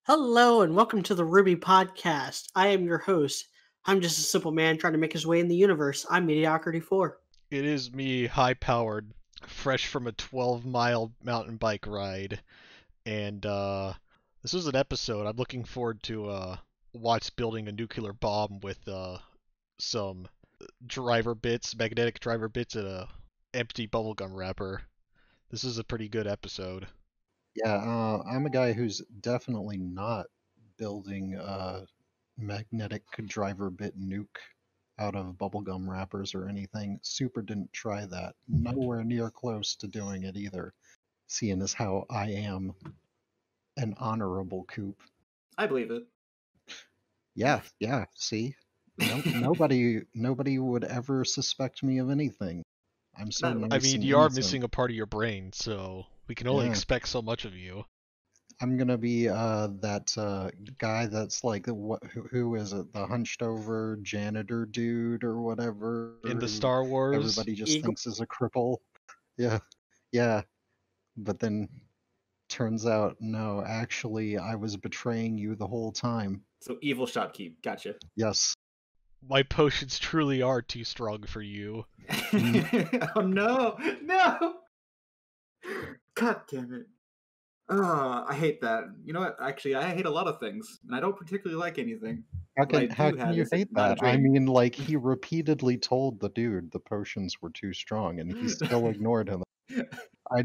Hello and welcome to the RWBY podcast. I am your host. I'm just a simple man trying to make his way in the universe. I'm Mediocrity 4. It is me, high-powered, fresh from a 12-mile mountain bike ride, and this is an episode I'm looking forward to Watts building a nuclear bomb with some magnetic driver bits, and a empty bubblegum wrapper. This is a pretty good episode. Yeah, I'm a guy who's definitely not building a magnetic driver bit nuke out of bubblegum wrappers or anything. Super didn't try that. Nowhere near close to doing it either, seeing as how I am an honorable coop. I believe it. Yeah, see? Nobody would ever suspect me of anything. I'm so nice. I mean, you are missing a part of your brain, so we can only expect so much of you. I'm gonna be that guy that's like who is it? The hunched over janitor dude or whatever in the Star Wars. Everybody just thinks is a cripple. Yeah. But then turns out no, actually I was betraying you the whole time. So evil shopkeep, gotcha. Yes. My potions truly are too strong for you. Oh no! God damn it. Oh, I hate that. You know what? Actually, I hate a lot of things, and I don't particularly like anything. How can you hate that? I mean, like, he repeatedly told the dude the potions were too strong, and he still ignored him. I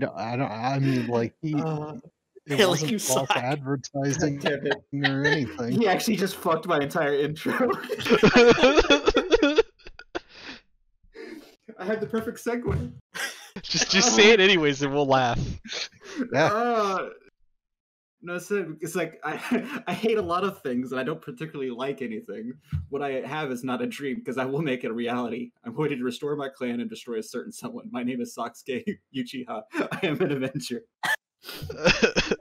mean, like, it wasn't false advertising or anything. He actually just fucked my entire intro. I had the perfect segue. Just say it anyways, and we'll laugh. Yeah. No, it's like I hate a lot of things, and I don't particularly like anything. What I have is not a dream, because I will make it a reality. I'm going to restore my clan and destroy a certain someone. My name is Sasuke Uchiha. I am an Avenger.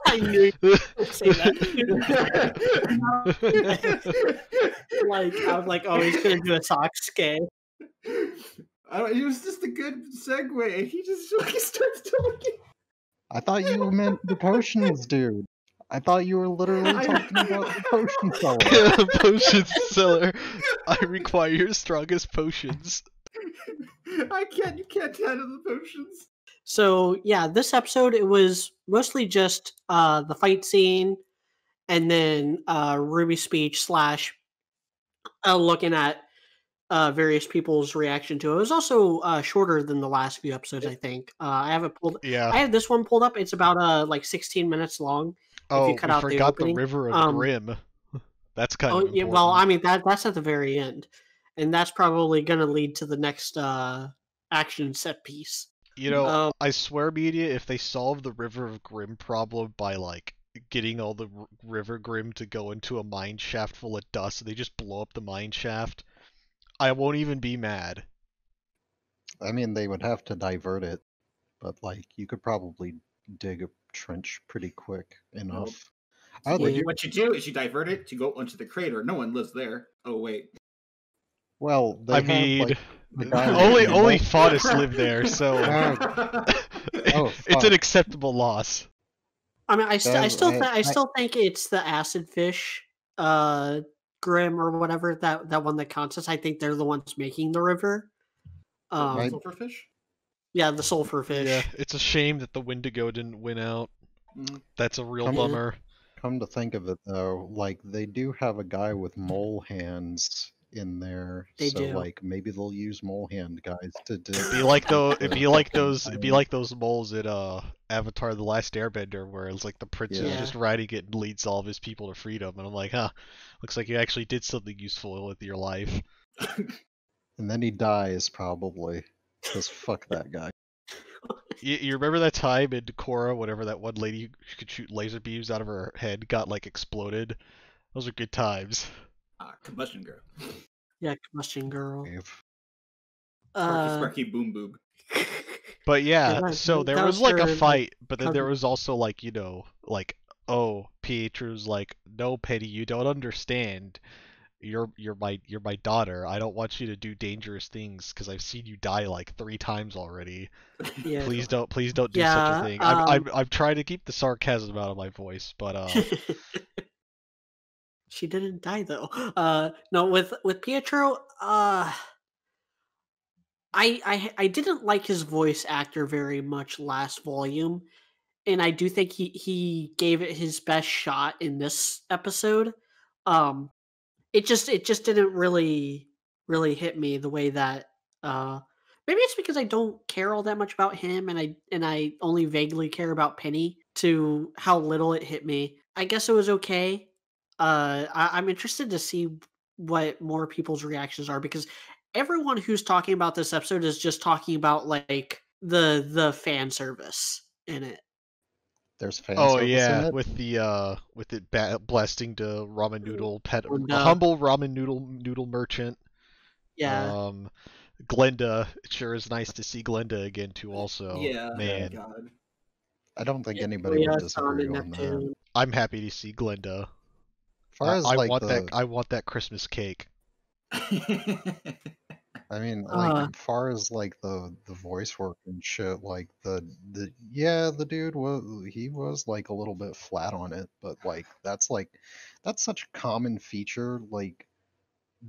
I knew you would say that. I was like, oh, he's gonna do a Sasuke. It was just a good segue, and he just starts talking. I thought you meant the potions, dude. I thought you were literally talking about the potion seller. Potion seller. I require your strongest potions. You can't handle the potions. So yeah, this episode it was mostly just the fight scene, and then RWBY speech / looking at various people's reaction to it. It was also shorter than the last few episodes, I think. I have it pulled. Yeah. I have this one pulled up. It's about like 16 minutes long. Oh, if you cut out forgot the River of Grimm. That's kind of important. Yeah, well, I mean that's at the very end, and that's probably going to lead to the next action set piece. You know, I swear, media, if they solve the River of Grimm problem by like getting all the River Grimm to go into a mine shaft full of dust, and they just blow up the mine shaft, I won't even be mad. I mean, they would have to divert it, but like you could probably dig a trench pretty quick enough. Nope. What you do is you divert it to go onto the crater. No one lives there. Oh wait. Well, only Faunus live there, so it's an acceptable loss. I mean, I still think it's the acid fish, Grimm or whatever that won the contest. I think they're the ones making the river. Sulfurfish? Yeah, the sulfurfish. Yeah, it's a shame that the Wendigo didn't win out. That's a real bummer. Come to think of it, though, like they do have a guy with mole hands in there, like maybe they'll use mole hand guys to do. It'd be like those moles in Avatar: The Last Airbender, where it's like the prince is just riding it and leads all of his people to freedom, and I'm like, looks like you actually did something useful with your life. And then he dies probably, because fuck that guy. You remember that time in Korra, whenever that one lady who could shoot laser beams out of her head got like exploded? Those are good times. Combustion Girl. Yeah, Combustion Girl. Sparky Boom Boob. But yeah, so there was like a fight, but then there was also like, oh, Pietro's like, no, Penny, you don't understand. You're my daughter. I don't want you to do dangerous things because I've seen you die like 3 times already. Yeah. Please don't do such a thing. I'm trying to keep the sarcasm out of my voice, but She didn't die though. No, with Pietro, I didn't like his voice actor very much last volume, and I do think he gave it his best shot in this episode. Um, it just didn't really hit me the way that maybe it's because I don't care all that much about him, and I only vaguely care about Penny to how little it hit me. I guess it was okay. I'm interested to see what more people's reactions are, because everyone who's talking about this episode is just talking about like the fan service in it. There's fan Oh service in yeah, it. with it blasting to ramen noodle pet, And, a humble ramen noodle merchant. yeah, Glenda. It sure is nice to see Glenda again too. Also, Yeah. man, God. I don't think and anybody would Julia, Sun, disagree and on that. Neptune. I'm happy to see Glenda. As far as I like want that. the, I want that Christmas cake. I mean, like, Uh, far as like the voice work and shit, like the yeah, the dude was like a little bit flat on it, but that's such a common feature. Like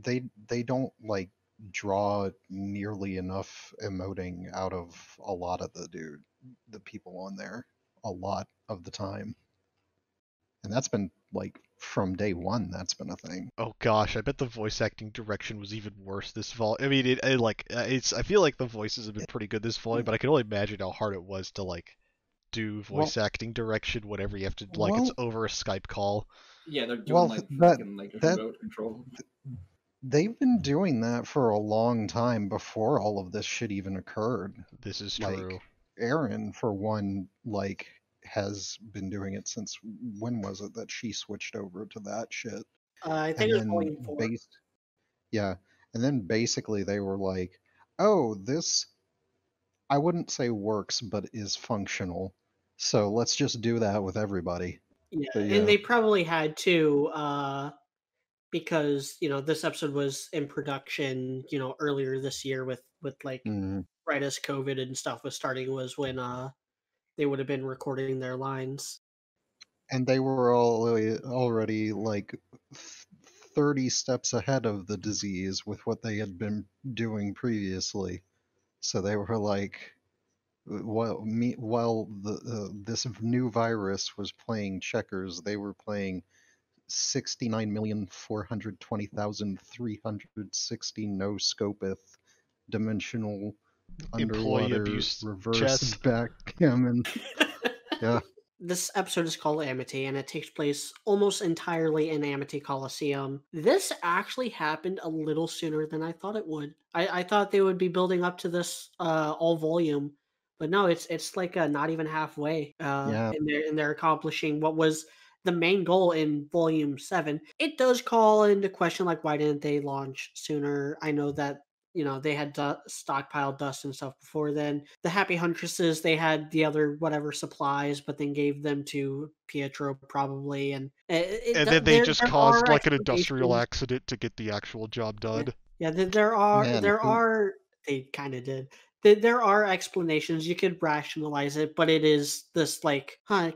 they don't like draw nearly enough emoting out of a lot of the people on there a lot of the time, and that's been like from day one. That's been a thing. Oh gosh, I bet the voice acting direction was even worse this fall. I mean, it like it's. I feel like the voices have been pretty good this fall, but I can only imagine how hard it was to like do Well, voice acting direction whenever you have to like it's well, over a Skype call. Yeah, they're doing well, like that fucking like that remote control. they've been doing that for a long time before all of this shit even occurred. This is Like true. Aaron, for one, like has been doing it since when was it that she switched over to that shit? I think And it was then volume 4. yeah, and then basically they were like, "Oh, this I wouldn't say works, but is functional. So let's just do that with everybody." Yeah, But and yeah. they probably had to, because this episode was in production, earlier this year with like Mhm. right as COVID and stuff was starting was when they would have been recording their lines. And they were already like 30 steps ahead of the disease with what they had been doing previously. So they were like, while this new virus was playing checkers, they were playing 69,420,360 no scopeth dimensional Employee underwater abuse reverse chess. backgammon. Yeah. This episode is called Amity, and it takes place almost entirely in Amity Coliseum. This actually happened a little sooner than I thought it would. I thought they would be building up to this all volume, but no, it's like not even halfway. Yeah. And they're accomplishing what was the main goal in volume 7. It does call into question like why didn't they launch sooner? I know that they had stockpiled dust and stuff before then. The Happy Huntresses, they had the other whatever supplies, but then gave them to Pietro probably, and And then they just there caused are like an industrial explanations. accident to get the actual job Yeah, done. yeah. There are Man, there are they kind of did. There are explanations you could rationalize it, but it is this like kind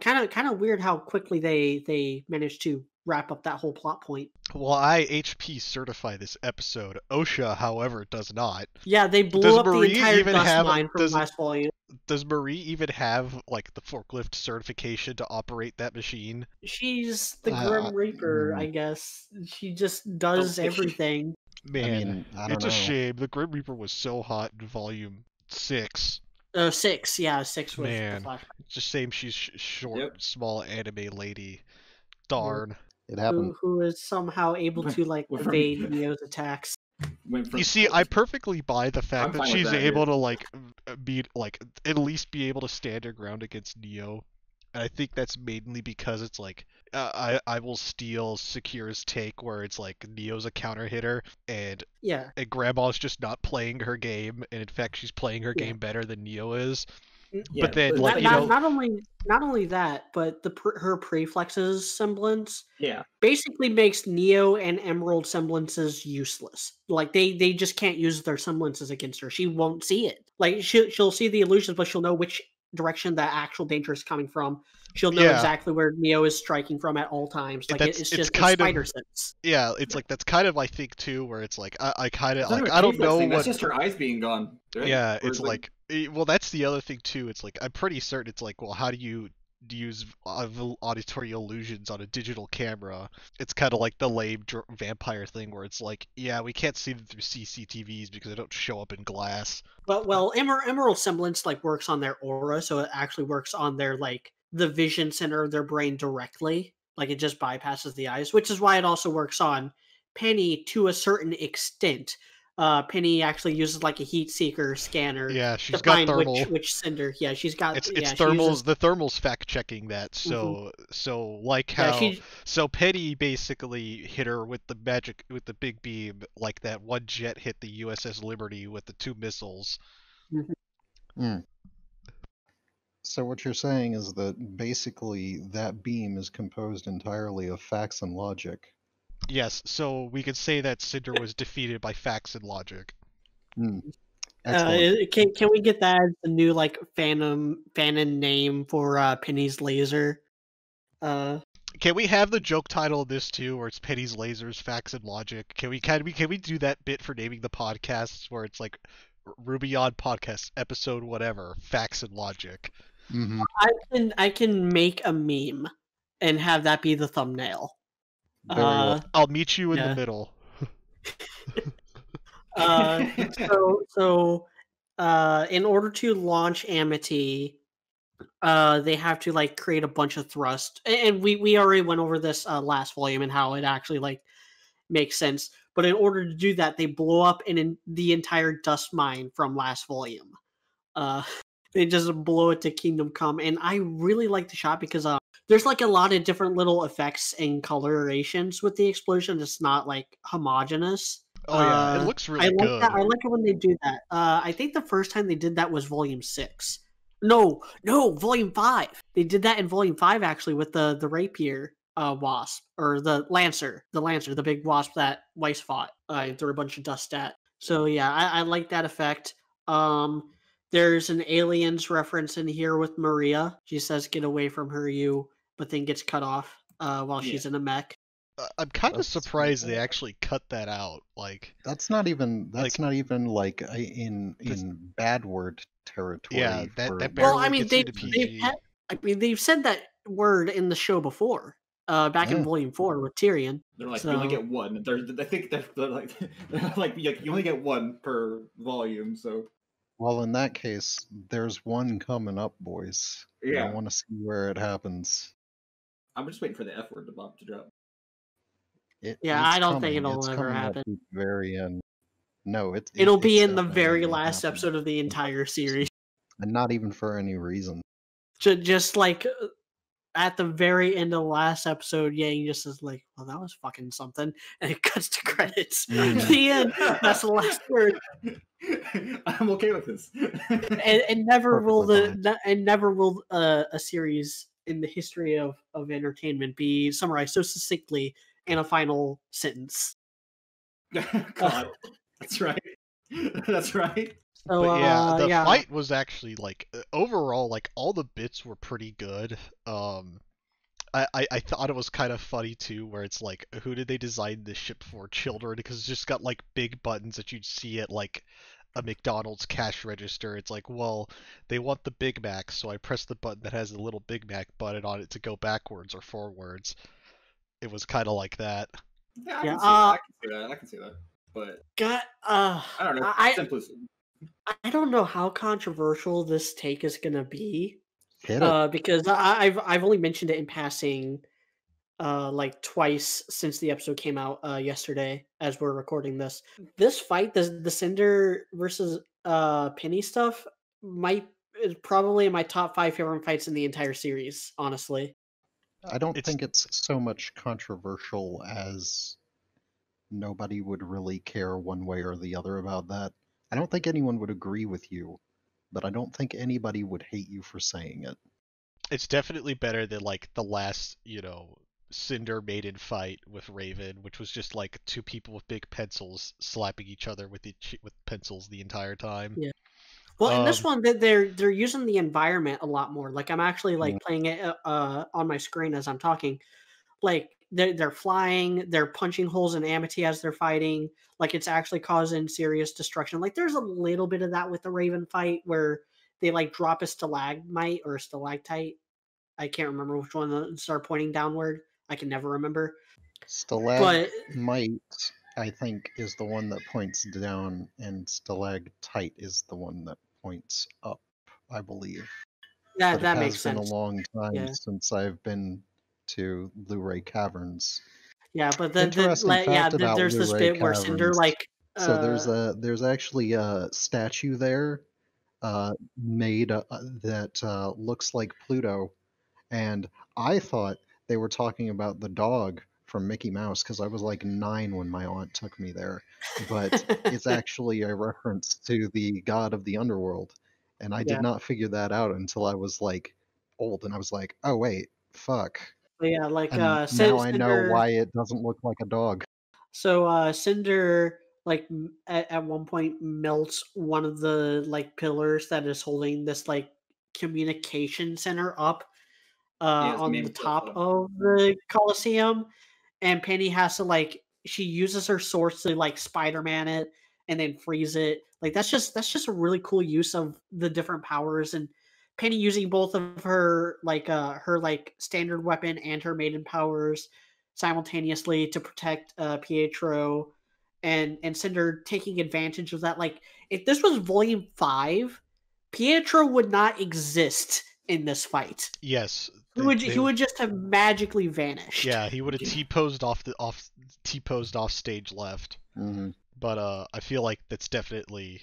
of weird how quickly they managed to wrap up that whole plot point. Well, I HP certify this episode. OSHA, however, does not. Yeah, they blew Does up the Marie entire even dust have mine from last volume. does Marie even have like the forklift certification to operate that machine? She's the uh, Grim Reaper, I mm, guess. She just does everything. I Man, mean, I don't it's a know. shame. The Grim Reaper was so hot in volume 6. 6, yeah, 6 with the Man, flashback. it's a shame she's short, Yep. small anime lady. Darn. It happened. Who is somehow able to like Went from- evade Neo's attacks. Went from You see, I perfectly buy the fact I'm that fine with she's that, able yeah. to like be like at least be able to stand her ground against Neo. And I think that's mainly because it's like I will steal Secure's take where it's like Neo's a counter hitter and Yeah, Grandma's just not playing her game, and in fact she's playing her Yeah. game better than Neo is. Yeah, But then but like like, you know not only that, but her preflexes semblance yeah, basically makes Neo and Emerald semblances useless. Like they just can't use their semblances against her. She won't see it. Like she'll see the illusions, but she'll know which direction the actual danger is coming from. she'll know Yeah. exactly where Neo is striking from at all times. Like That's- it's it's just kind it's of- spider sense. Yeah, it's like that's kind of my thing too, where it's like I kind of That's not like even I a don't reflex know thing. what. That's just her eyes being gone. Right? Yeah, Or it's like well, that's the other thing too. It's like I'm pretty certain it's like, well, how do you use auditory illusions on a digital camera? It's kind of like the lame vampire thing where it's like, yeah, we can't see them through CCTVs because they don't show up in glass. But well, Emerald Semblance like works on their aura, so it actually works on their like the vision center of their brain directly. Like it just bypasses the eyes, which is why it also works on Penny to a certain extent. Penny actually uses like a heat seeker scanner Yeah, to she's got find thermal. which cinder. Yeah, she's got. It's yeah, she thermals. uses- The thermals fact checking that. So like yeah, how so Penny basically hit her with the big beam, like that one jet hit the USS Liberty with the 2 missiles. Mhm. Mm. So what you're saying is that basically that beam is composed entirely of facts and logic. Yes, so we could say that Cinder was defeated by facts and logic. Excellent. Can we get that as the new like fanon name for Penny's laser? Can we have the joke title of this too, where it's Penny's lasers, facts and logic? Can we do that bit for naming the podcasts where it's like RWBY on podcast episode whatever, facts and logic? Mm-hmm. I can make a meme and have that be the thumbnail. Very well. I'll meet you in yeah. the middle. In order to launch Amity, they have to like create a bunch of thrust, and we already went over this last volume and how it actually like makes sense. But in order to do that, they blow up in the entire dust mine from last volume. They just blow it to Kingdom Come, and I really like the shot because there's like a lot of different little effects and colorations with the explosion. It's not like homogeneous. Oh yeah, it looks really good. That. I like it when they do that. I think the first time they did that was Volume 6. No, Volume 5. They did that in Volume 5 actually with the rapier wasp or the lancer, the big wasp that Weiss fought and threw a bunch of dust at. So yeah, I like that effect. There's an aliens reference in here with Maria. She says, "Get away from her, you," but then gets cut off while she's in a mech. I'm kind of That's- surprised they actually cut that out. Like That's not even Like- not even like in bad word territory. yeah, that for- that Well, barely I mean, gets into PG. they've said that word in the show before, back in Yeah. Volume 4 with Tyrion. They're like, So- you only get one. I think they're like, you only get one per volume. So Well, in that case, there's one coming up, boys. Yeah. I want to see where it happens. I'm just waiting for the F word to drop. Yeah, It's I don't think coming. it'll It's ever coming at happen. the very end. No, It'll be it's in the definitely very gonna last happen. episode of the entire series. And not even for any reason. Just like at the very end of the last episode, Yang just is like, "Well, that was fucking something," and it cuts to credits. The end. That's the last word. I'm okay with this. And never will Perfectly never will a series in the history of entertainment be summarized so succinctly in a final sentence. God, that's right. That's right. So But yeah, the yeah. fight was actually like overall, like all the bits were pretty good. I thought it was kind of funny too, where it's like, who did they design this ship for? Children, because it's just got like big buttons that you'd see at like a McDonald's cash register. It's like, well, they want the Big Mac, so I press the button that has the little Big Mac button on it to go backwards or forwards. It was kind of like that. Yeah, Yeah, I can see that. But I I don't know. I Simplicity. don't know how controversial this take is gonna be. Hit it. Because I've only mentioned it in passing, like twice since the episode came out yesterday as we're recording this. This fight, the Cinder versus Penny stuff, is probably in my top 5 favorite fights in the entire series. Honestly, I don't It's- think it's so much controversial as nobody would really care one way or the other about that. I don't think anyone would agree with you, but I don't think anybody would hate you for saying it. It's definitely better than like the last, Cinder Maiden fight with Raven, which was just like 2 people with big pencils slapping each other with pencils the entire time. Yeah. Well, in this one, they're using the environment a lot more. Like I'm actually like playing it on my screen as I'm talking. Like they're flying, they're punching holes in Amity as they're fighting. Like it's actually causing serious destruction. Like there's a little bit of that with the Raven fight where they like drop a stalagmite or a stalactite. I can't remember which one and start pointing downward. I can never remember. But Stalagmite, I think, is the one that points down, and stalactite is the one that points up, I believe. that But it makes has been sense. a long time Yeah. since I've been to Luray Caverns. Yeah, but Interesting fact about there's this Luray bit where Cinder Caverns. like So there's actually a statue there made that looks like Pluto, and I thought they were talking about the dog from Mickey Mouse because I was like 9 when my aunt took me there, but it's actually a reference to the god of the underworld, and I Yeah. did not figure that out until I was like old, and I was like, oh wait, fuck. But yeah, like And now I know Cinder. why it doesn't look like a dog. So Cinder like at one point melts one of the like pillars that is holding this like communication center up Yeah, it's the on main the top platform. of the Colosseum, and Penny has to like she uses her swords to like Spider-Man it and then freeze it. Like that's just a really cool use of the different powers, and Penny using both of her like standard weapon and her maiden powers simultaneously to protect Pietro, and Cinder taking advantage of that. Like if this was Volume 5, Pietro would not exist in this fight. Yes. He would just have magically vanished. Yeah, he would have T-posed off stage left. Mm-hmm. But I feel like that's definitely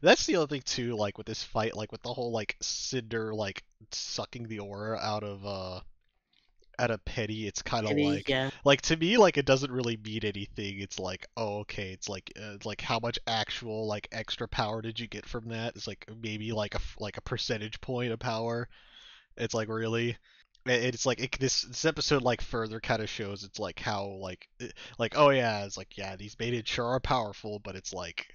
that's the other thing too. Like with this fight, like with the whole like Cinder like sucking the aura out of Penny, it's kind of like to me like it doesn't really mean anything. It's like, oh okay, it's like how much actual like extra power did you get from that? It's like maybe like a percentage point of power. It's like really. It's like this episode like further kind of shows it's like how like oh yeah, it's like yeah, these maidens sure are powerful, but it's like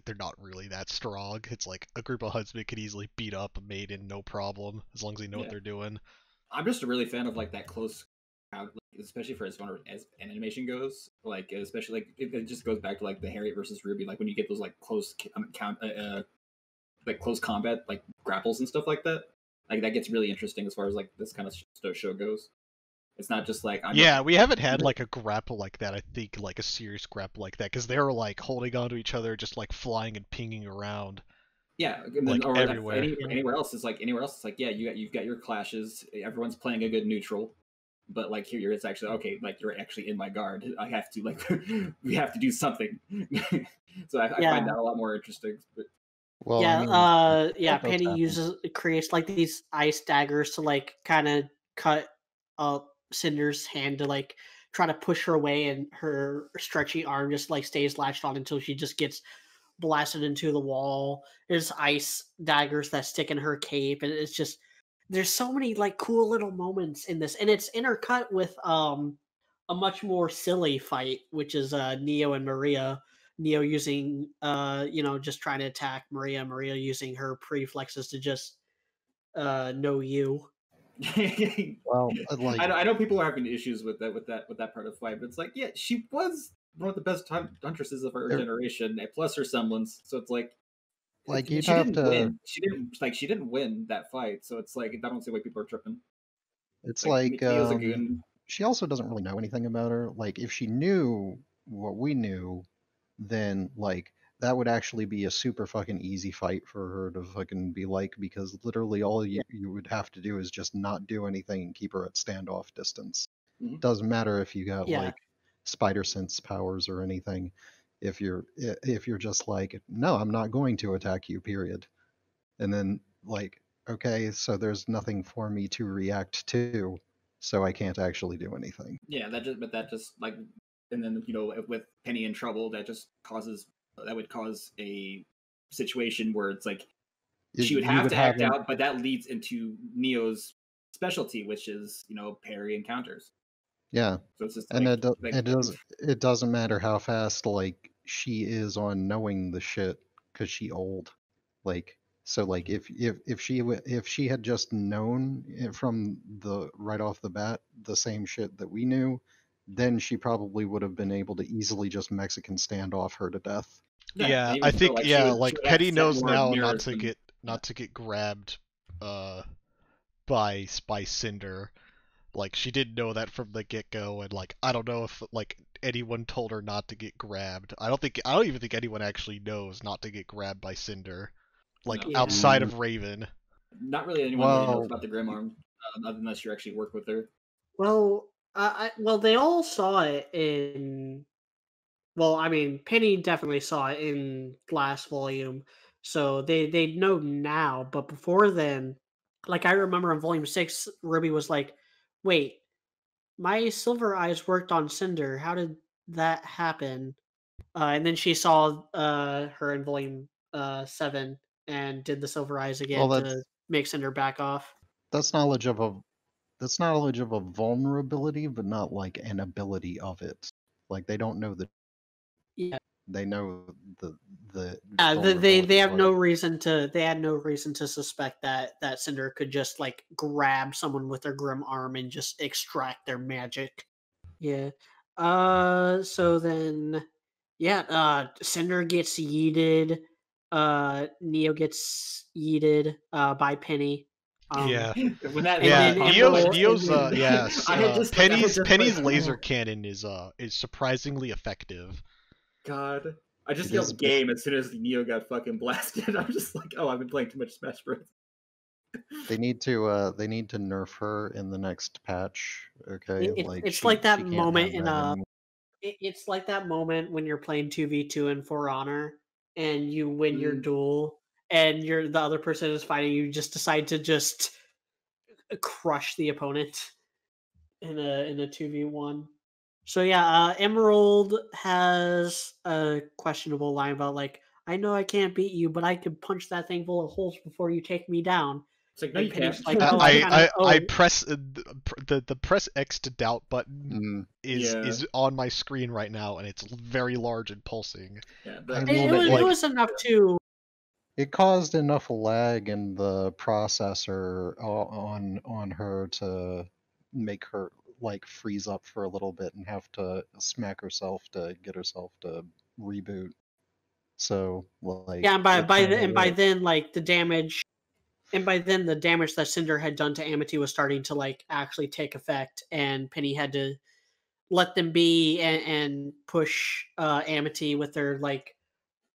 they're not really that strong. It's like a group of huntsmen could easily beat up a maiden no problem as long as they know what they're doing. I'm just a really fan of like that close, especially for as far as animation goes. Like especially like it just goes back to like the Harriet versus RWBY, like when you get those like close like close combat like grapples and stuff like that. Like that gets really interesting as far as like this kind of show goes. It's not just like we haven't had like a grapple like that. I think like a serious grapple like that because they're like holding on to each other, just like flying and pinging around. Yeah, and like then, or everywhere. Anywhere else, it's like yeah, you've got your clashes. Everyone's playing a good neutral, but like here, it's actually okay. Like you're actually in my guard. I have to like we have to do something. So I find that a lot more interesting. But... Well, Penny creates like these ice daggers to like kind of cut up Cinder's hand to like try to push her away, and her stretchy arm just like stays latched on until she just gets blasted into the wall. There's ice daggers that stick in her cape, and it's just there's so many like cool little moments in this, and it's intercut with a much more silly fight, which is Neo and Maria. Neo using just trying to attack Maria. Maria using her preflexes to just know you. Well, like I know people are having issues with that part of the fight, but it's like yeah, she was one of the best huntresses of her generation, plus her semblance. So it's like you have to win. She didn't win that fight. So it's like I don't see why people are tripping. It's like she also doesn't really know anything about her. Like if she knew what we knew, then like that would actually be a super fucking easy fight for her to fucking be like, because literally all you would have to do is just not do anything and keep her at standoff distance. Mm-hmm. Doesn't matter if you got like spider sense powers or anything. If you're just like, no, I'm not going to attack you, period. And then like, okay, so there's nothing for me to react to, so I can't actually do anything. Yeah, that just like, and then with Penny in trouble, that would cause a situation where it's like she would have to act out, but that leads into Neo's specialty, which is parry encounters. Yeah, so it's just and it doesn't matter how fast like she is on knowing the shit because she old. Like, so like if she had just known from the right off the bat the same shit that we knew, then she probably would have been able to easily just Mexican standoff her to death. Yeah, and I even so, think like, yeah, she like would have Penny set knows more now mirrors than- not to get grabbed by Cinder. Like she didn't know that from the get-go, and like I don't know if like anyone told her not to get grabbed. I don't even think anyone actually knows not to get grabbed by Cinder. Like No. outside of Raven. Not really anyone really knows Well, about the Grim Arm, unless you actually work with her. Well, well, they all saw it in. Well, I mean, Penny definitely saw it in last volume, so they know now. But before then, like I remember in volume 6, Ruby was like, "Wait, my silver eyes worked on Cinder. How did that happen?" And then she saw her in volume 7 and did the silver eyes well, again to make Cinder back off. that's knowledge of a that's knowledge of a vulnerability, but not like an ability of it. Like they don't know the Yeah, they know the they have vulnerability no part. reason to they had no reason to suspect that Cinder could just like grab someone with their grim arm and just extract their magic. Yeah. So then Cinder gets yeeted. Neo gets yeeted by Penny. Yeah. When that And Yeah, then fucking popped up, Neo's and then, yes, I had just like, Penny's laser cannon is surprisingly effective. God, I just It yelled is game as soon as Neo got fucking blasted. I'm just like, oh, I've been playing too much Smash Bros. They need to nerf her in the next patch. Okay, it's she like that can't moment have in that anymore. it's like that moment when you're playing 2v2 in For Honor and you win your duel and the other person is fighting, you just decide to just crush the opponent in a 2v1. So yeah, Emerald has a questionable line about like, I know I can't beat you, but I could punch that thing full of holes before you take me down. It's like, no, And you Penny's can't. like, oh, I kind of I press the press X to doubt button Mm, is on my screen right now, and it's very large and pulsing. Yeah, I mean, it was enough to. it caused enough lag in the processor on her to make her like freeze up for a little bit and have to smack herself to get herself to reboot. So like Yeah, and by it by kinda the, and by worked. then like the damage, and by then the damage that Cinder had done to Amity was starting to like actually take effect, and Penny had to let them be and push Amity with their like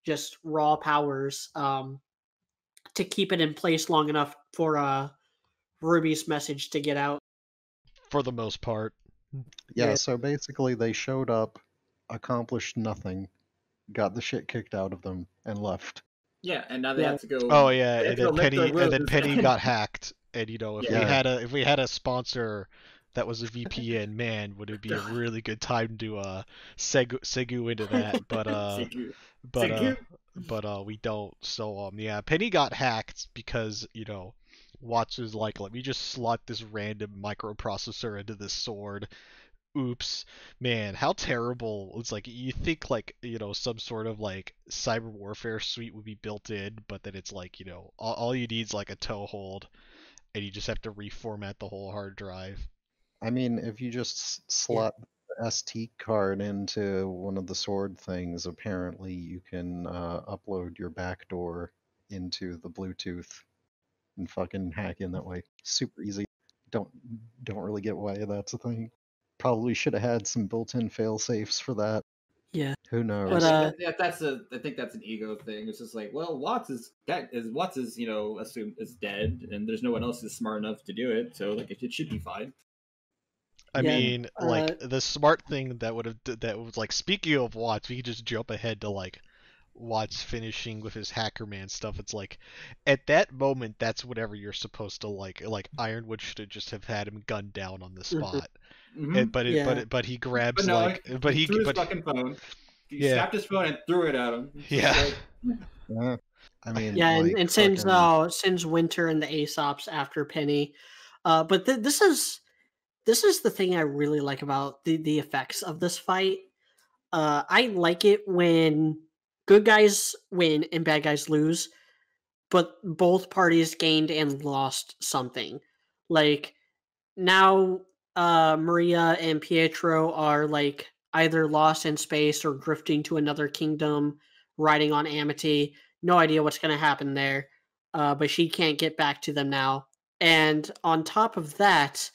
just raw powers to keep it in place long enough for Ruby's message to get out. For the most part. Yeah, so basically they showed up, accomplished nothing, got the shit kicked out of them, and left. yeah, and now they Yeah. have to go. Oh yeah, they have and to then lick their Penny wounds. got hacked. And you know, Yeah. if we had a sponsor that was a VPN, man, would it be a God. really good time to segu into that. But Seku. but Seku. we don't. So yeah, Penny got hacked because, you know, Watts was like, let me just slot this random microprocessor into this sword. Oops, man, how terrible. It's like you think like, you know, some sort of like cyber warfare suite would be built in, but then it's like, you know, all you need is like a toe hold, and you just have to reformat the whole hard drive. I mean, if you just slot the ST card into one of the sword things, apparently you can upload your backdoor into the Bluetooth and fucking hack in that way. Super easy. Don't really get why that's a thing. Probably should have had some built-in fail safes for that. Yeah. Who knows? But I think that's an ego thing. It's just like, well, Watts is you know, assumed is dead, and there's no one else who's smart enough to do it, so like it should be fine. I Yeah, mean, like the smart thing that was like, speaking of Watts, we could just jump ahead to like Watts finishing with his Hackerman stuff. It's like at that moment, that's whatever you're supposed to like. Like Ironwood should have just have had him gunned down on the spot. But he grabs he threw his fucking phone. He snapped his phone and threw it at him. Yeah. Yeah. I mean, yeah, like, and sends Winter and the Aesops after Penny. But this is the thing I really like about the effects of this fight. I like it when good guys win and bad guys lose, but both parties gained and lost something. Like now, Maria and Pietro are like either lost in space or drifting to another kingdom, riding on Amity. No idea what's going to happen there, but she can't get back to them now. And on top of that,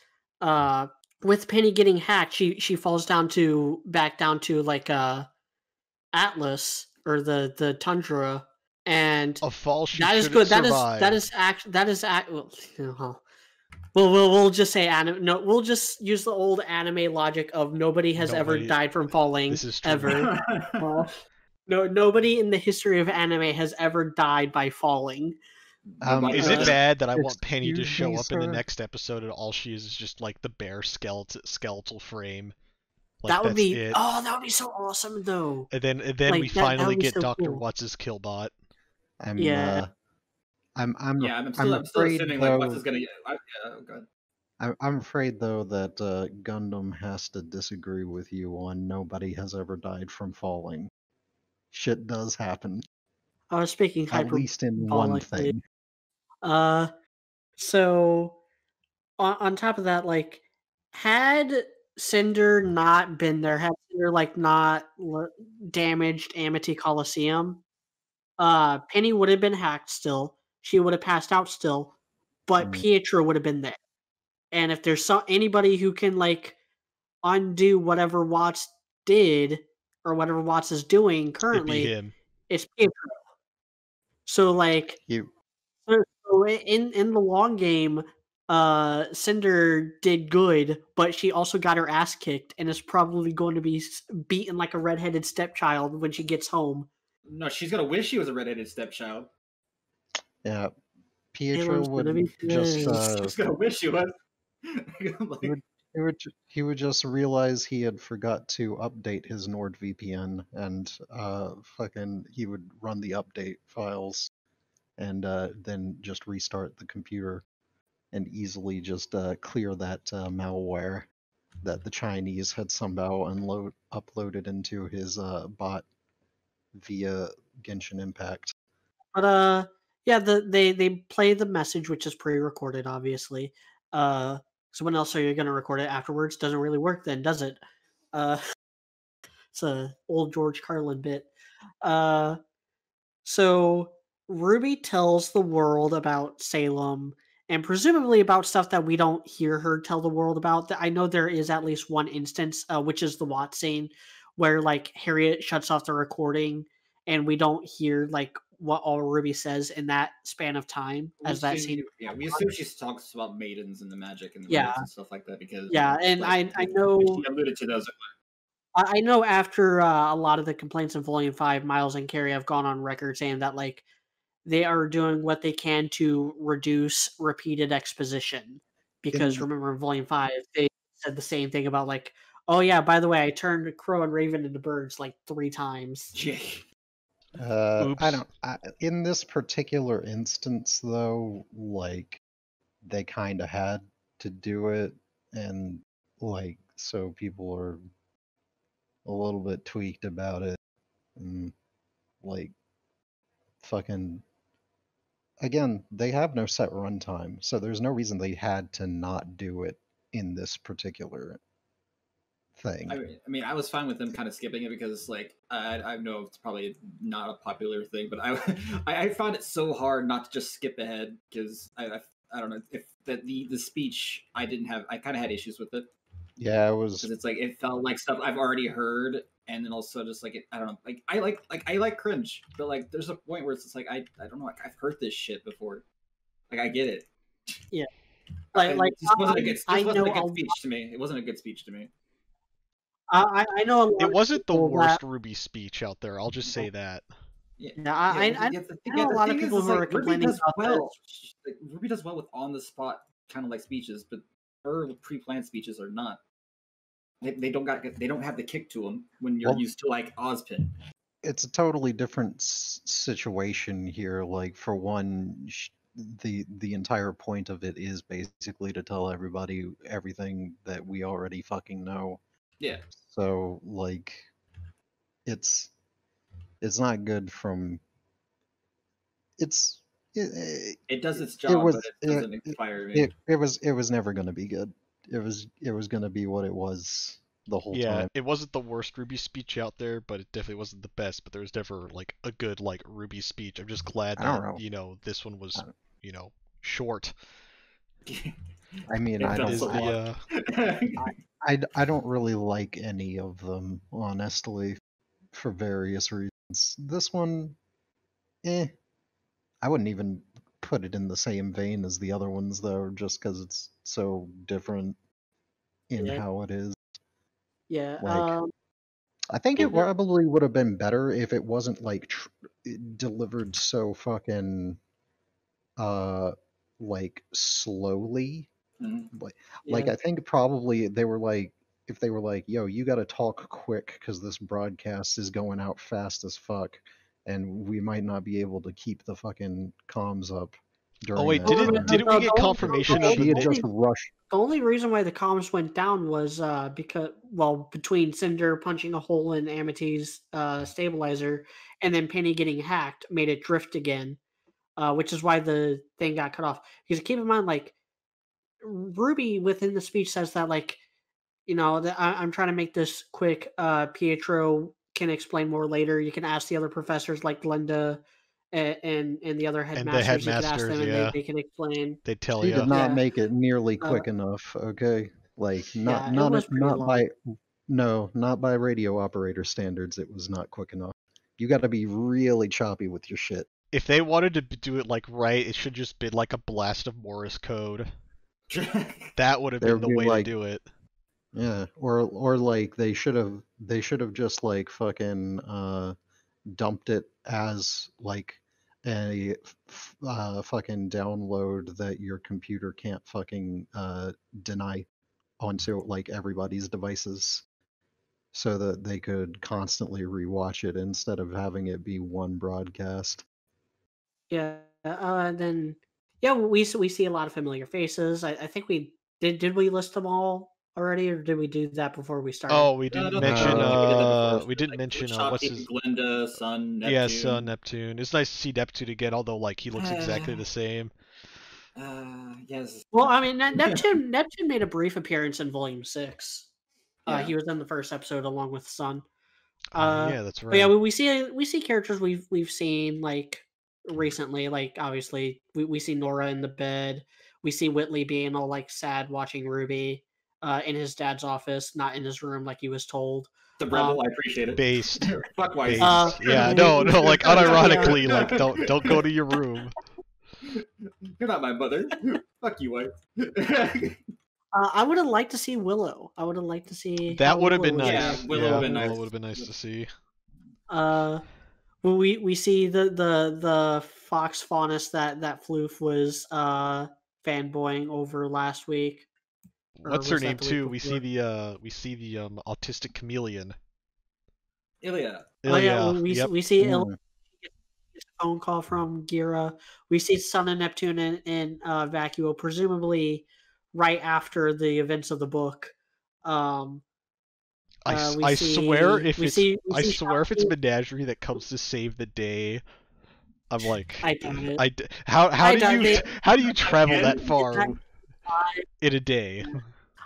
with Penny getting hacked, she falls back down to like Atlas or the tundra, and A fall she that is shouldn't good. survive. We'll just say anime. No, we'll just use the old anime logic of nobody has ever Nobody- died from falling. This is true. Ever. No, nobody in the history of anime has ever died by falling. Is it bad that I want Penny to excuse show me, up in the sir? next episode and all she is just like the bare skeletal frame? Like, That would that's be it. oh, that would be so awesome though. And then Like, we that finally would be get so Dr. cool. What's-his Killbot. I'm Yeah. I'm I'm still afraid, assuming though, like what's is gonna. God. I'm afraid though that Gundam has to disagree with you on nobody has ever died from falling. Shit does happen, I was speaking at least in one hyperbolically. thing. So on top of that, like, had Cinder not been there, had Cinder like not damaged Amity Coliseum, Penny would have been hacked still. She would have passed out still, but Pietro would have been there. And if there's anybody who can like undo whatever Watts did or whatever Watts is doing It'd be currently, him. it's Pietro. So like, so in the long game, Cinder did good, but she also got her ass kicked and is probably going to be beaten like a redheaded stepchild when she gets home. No, she's gonna wish she was a redheaded stepchild. Yeah, Pietro Taylor's gonna would be just She's gonna wish she was. Like, he would just realize he had forgot to update his NordVPN, and fucking he would run the update files, and then just restart the computer, and easily just clear that malware that the Chinese had somehow uploaded into his bot via Genshin Impact. But yeah, they play the message, which is pre-recorded, obviously. So when else are you gonna record it afterwards? Doesn't really work then, does it? It's a old George Carlin bit. So Ruby tells the world about Salem and presumably about stuff that we don't hear her tell the world about. I know there is at least one instance, which is the Watt scene, where like Harriet shuts off the recording and we don't hear like what all Ruby says in that span of time as that scene. Yeah, we assume she talks about maidens and the magic and the Yeah. roots and stuff like that because Yeah, and like, I know she alluded to those. I know after a lot of the complaints in Volume 5, Miles and Carrie have gone on record saying that like they are doing what they can to reduce repeated exposition. Because remember in Volume 5, they said the same thing about like, oh yeah, by the way, I turned Crow and Raven into birds like 3 times. I don't. In this particular instance, though, like they kind of had to do it, and like so people are a little bit tweaked about it, and like fucking. Again, they have no set runtime, so there's no reason they had to not do it in this particular thing. I mean, I was fine with them kind of skipping it because, like, I know it's probably not a popular thing, but I found it so hard not to just skip ahead because I don't know if the speech I kind of had issues with it. Yeah, it was because it's like it felt like stuff I've already heard, and then also just like I don't know, like I like cringe, but like there's a point where it's just like I don't know, like I've heard this shit before, like I get it. Yeah, it wasn't a good speech to me. It wasn't a good speech to me. I know a lot It wasn't the worst that... RWBY speech out there. I'll just say that. Yeah, I know a lot of people who are complaining about this. Like, RWBY does well with on the spot kind of like speeches, but her pre-planned speeches are not. They don't have the kick to them when you're used to like Ozpin. It's a totally different situation here. Like for one, the entire point of it is basically to tell everybody everything that we already fucking know. Yeah. So like, it's not good from. It's It does its job, it was but it doesn't inspire me. it was never going to be good. It was going to be what it was the whole time. It wasn't the worst RWBY speech out there, but it definitely wasn't the best. But there was never like a good like RWBY speech. I'm just glad I don't that know. this one was short. I mean, It I does don't. a lot. I don't really like any of them, honestly, for various reasons. This one, I wouldn't even put it in the same vein as the other ones, though, just because it's so different in Yeah. how it is. Yeah. Like, I think it probably would have been better if it wasn't like delivered so fucking like slowly. Like I think probably they were like, if they were like, yo, you got to talk quick because this broadcast is going out fast as fuck, and we might not be able to keep the fucking comms up during. Oh wait, that didn't we get confirmation of she had just rushed? The only reason why the comms went down was because, well, between Cinder punching a hole in Amity's stabilizer and then Penny getting hacked made it drift again, which is why the thing got cut off. Because keep in mind, like, RWBY within the speech says that, like, that I'm trying to make this quick. Pietro can explain more later. You can ask the other professors like Glenda and the other headmasters. And the headmasters, you can ask them and they can explain. They tell you. you. She did not make it nearly quick enough. Okay, like not by radio operator standards. It was not quick enough. You got to be really choppy with your shit. If they wanted to do it like right, it should just been like a blast of Morse code. That would have been the way to do it. Yeah, or like they should have just like fucking dumped it as like a fucking download that your computer can't fucking deny onto like everybody's devices, so that they could constantly rewatch it instead of having it be one broadcast. Yeah. Then we see a lot of familiar faces. I think we did we list them all already, or did we do that before we started? Oh, we didn't mention. We didn't mention what's his. Glenda, Sun, Neptune. Yeah, Sun, Neptune. It's nice to see Neptune again, although like he looks exactly the same. Yes. Well, I mean, Neptune made a brief appearance in Volume 6. He was in the first episode along with Sun. Yeah, that's right. But yeah, we see characters we've seen like recently. Like obviously, we see Nora in the bed. We see Whitley being all like sad watching RWBY in his dad's office, not in his room like he was told. The rebel, I appreciate it. Based. Fuck White. Yeah, no, like unironically, like don't go to your room. You're not my mother. Fuck you, White. I would have liked to see Willow. I would have liked to see that. Would have been nice. Yeah, Willow would have been nice to see. We see the Fox Faunus that Floof was fanboying over last week. What's her name too? We see the autistic chameleon. Ilya. Oh yeah, we see Ilya. A phone call from Gira. We see Sun and Neptune in Vacuo, presumably right after the events of the book. I swear if it's Menagerie that comes to save the day, I'm like, I doubt it. How do you travel that far in a day?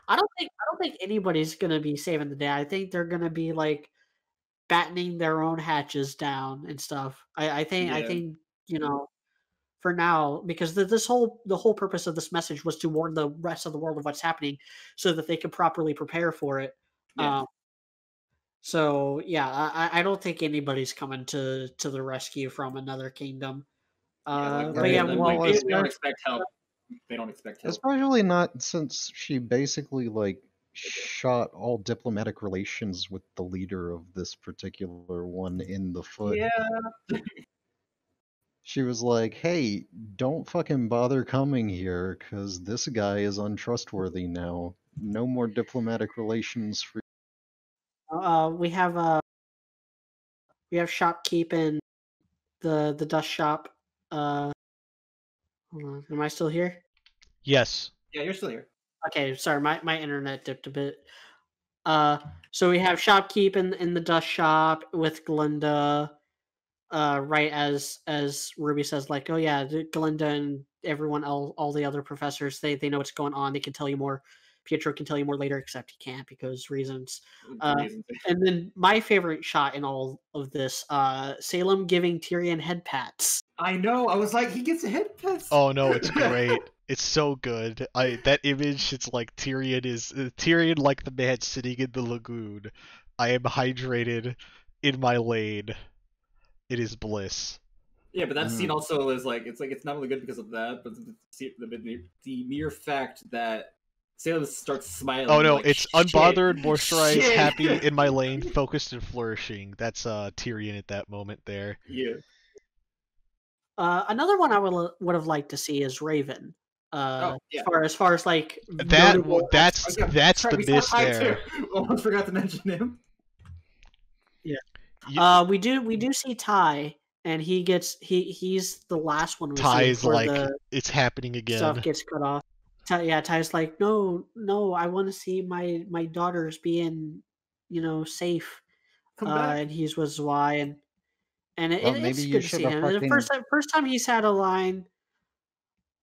I don't think anybody's gonna be saving the day. I think they're gonna be like battening their own hatches down and stuff. I think for now, because the whole purpose of this message was to warn the rest of the world of what's happening, so that they could properly prepare for it. Yeah. So yeah, I don't think anybody's coming to the rescue from another kingdom. They don't expect help. They don't expect help. Especially not since she basically like shot all diplomatic relations with the leader of this particular one in the foot. Yeah. She was like, hey, don't fucking bother coming here, because this guy is untrustworthy now. No more diplomatic relations for we have shopkeep in the dust shop. Hold on. Am I still here? Yes. Yeah, you're still here. Okay, sorry, my internet dipped a bit. So we have shopkeep in the dust shop with Glenda. right as Ruby says, like, oh yeah, Glinda and everyone, all the other professors, they know what's going on. They can tell you more. Pietro can tell you more later, except he can't because reasons. Reasons. And then my favorite shot in all of this, Salem giving Tyrion head pats. I know. I was like, he gets a head pat. Oh no, it's great. It's so good. That image, it's like Tyrion like the man sitting in the lagoon. I am hydrated in my lane. It is bliss. Yeah, but that scene also is like it's not only good because of that, but the mere fact that Salem starts smiling. Oh no, like, it's shit, unbothered, moisturized, shit. happy, in my lane, focused and flourishing. That's Tyrion at that moment there. Yeah. Another one I would have liked to see is Raven. Yeah. As far as like That's Sorry, the miss there. Almost forgot to mention him. Yeah. We do see Ty, and he's the last one we see Ty's before like, the it's happening again. stuff gets cut off. Ty's like, no, I want to see my daughters being, safe. Come back. And he's with Zwei, and Well, it's maybe you good to should see have him. The fucking- first time he's had a line.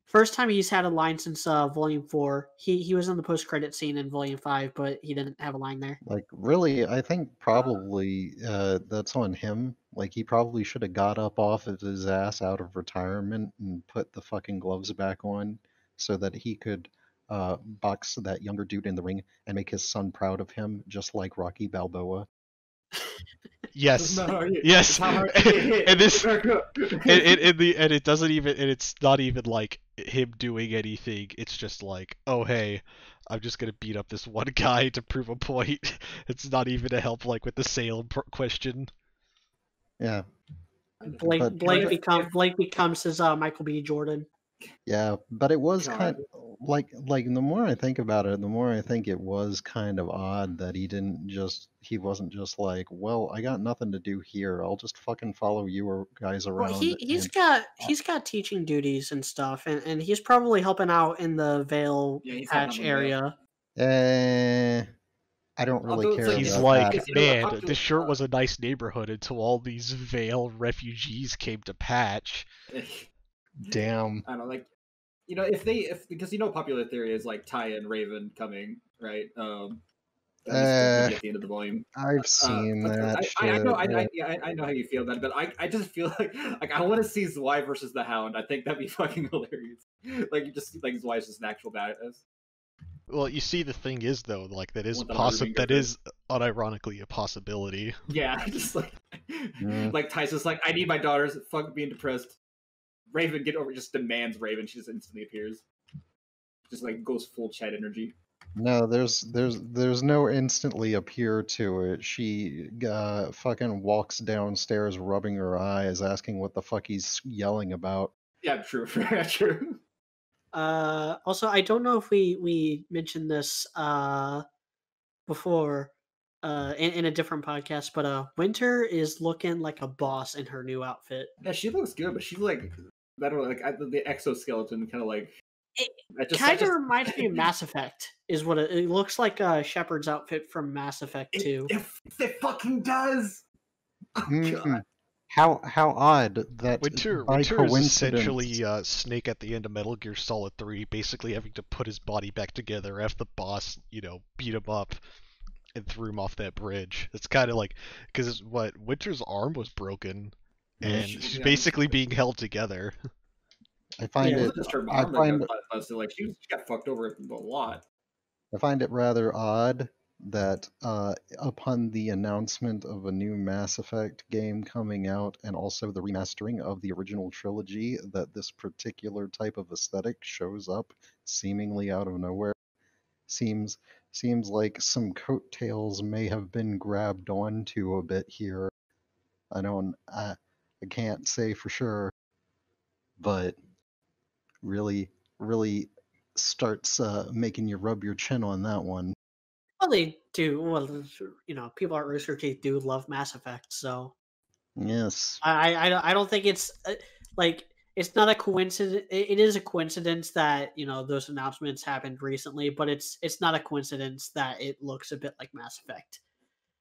First time he's had a line since Volume 4. He was in the post credit scene in Volume 5, but he didn't have a line there. Like, really, I think probably that's on him. Like, he probably should have got up off of his ass out of retirement and put the fucking gloves back on so that he could box that younger dude in the ring and make his son proud of him, just like Rocky Balboa. Yes. No, Yes. And this and and it doesn't even, and it's not even like him doing anything. It's just like, oh hey, I'm just gonna beat up this one guy to prove a point. It's not even to help like with the Salem question. Yeah. Blake becomes his Michael B. Jordan. Yeah, but it was God. kind like the more I think about it, the more I think it was kind of odd that he wasn't just like, well, I got nothing to do here. I'll just fucking follow you guys around. Well, he's got teaching duties and stuff, and he's probably helping out in the Vale he's patch helping out in the area. I don't really Although it's care. like- He's about like, that. Because, you know, man, up to- this sure was a nice neighborhood until all these Vale refugees came to patch. Damn. I don't know, like, because popular theory is like Ty and Raven coming, right? At least at the end of the volume. I've seen but that I shit. know, I know how you feel about it, but I just feel like I want to see Zwei versus the Hound. I think that'd be fucking hilarious. Like you just like Zwei's just an actual badass. Well, you see, the thing is though, like that is Want that Harvey that Griffin. is unironically a possibility. Yeah, just like Mm. like Ty's just like, I need my daughters. Fuck being depressed. Raven, get over. Just demands Raven. She just instantly appears. Just like goes full Chad energy. No, there's no instantly appear to it. She fucking walks downstairs rubbing her eyes, asking what the fuck he's yelling about. Yeah, true. True. Also, I don't know if we mentioned this before in a different podcast, but Winter is looking like a boss in her new outfit. Yeah, she looks good, but she's like, I don't know, like the exoskeleton kind of like. It kind of reminds me of Mass Effect. Is what it looks like. Shepard's outfit from Mass Effect 2. It fucking does. Oh, God. How odd that Winter by is coincidence. essentially Snake at the end of Metal Gear Solid 3, basically having to put his body back together after the boss, beat him up and threw him off that bridge. It's kind of like, because Winter's arm was broken, and she's basically being held together. I find It it. wasn't just her I arm that find. got busted. Like she got fucked over a lot. I find it rather odd that upon the announcement of a new Mass Effect game coming out and also the remastering of the original trilogy, that this particular type of aesthetic shows up seemingly out of nowhere. Seems like some coattails may have been grabbed onto a bit here. I can't say for sure, but really starts making you rub your chin on that one. Well, they do. Well, people at Rooster Teeth do love Mass Effect, so Yes. I don't think it's like it's not a coincidence. It is a coincidence that those announcements happened recently, but it's not a coincidence that it looks a bit like Mass Effect.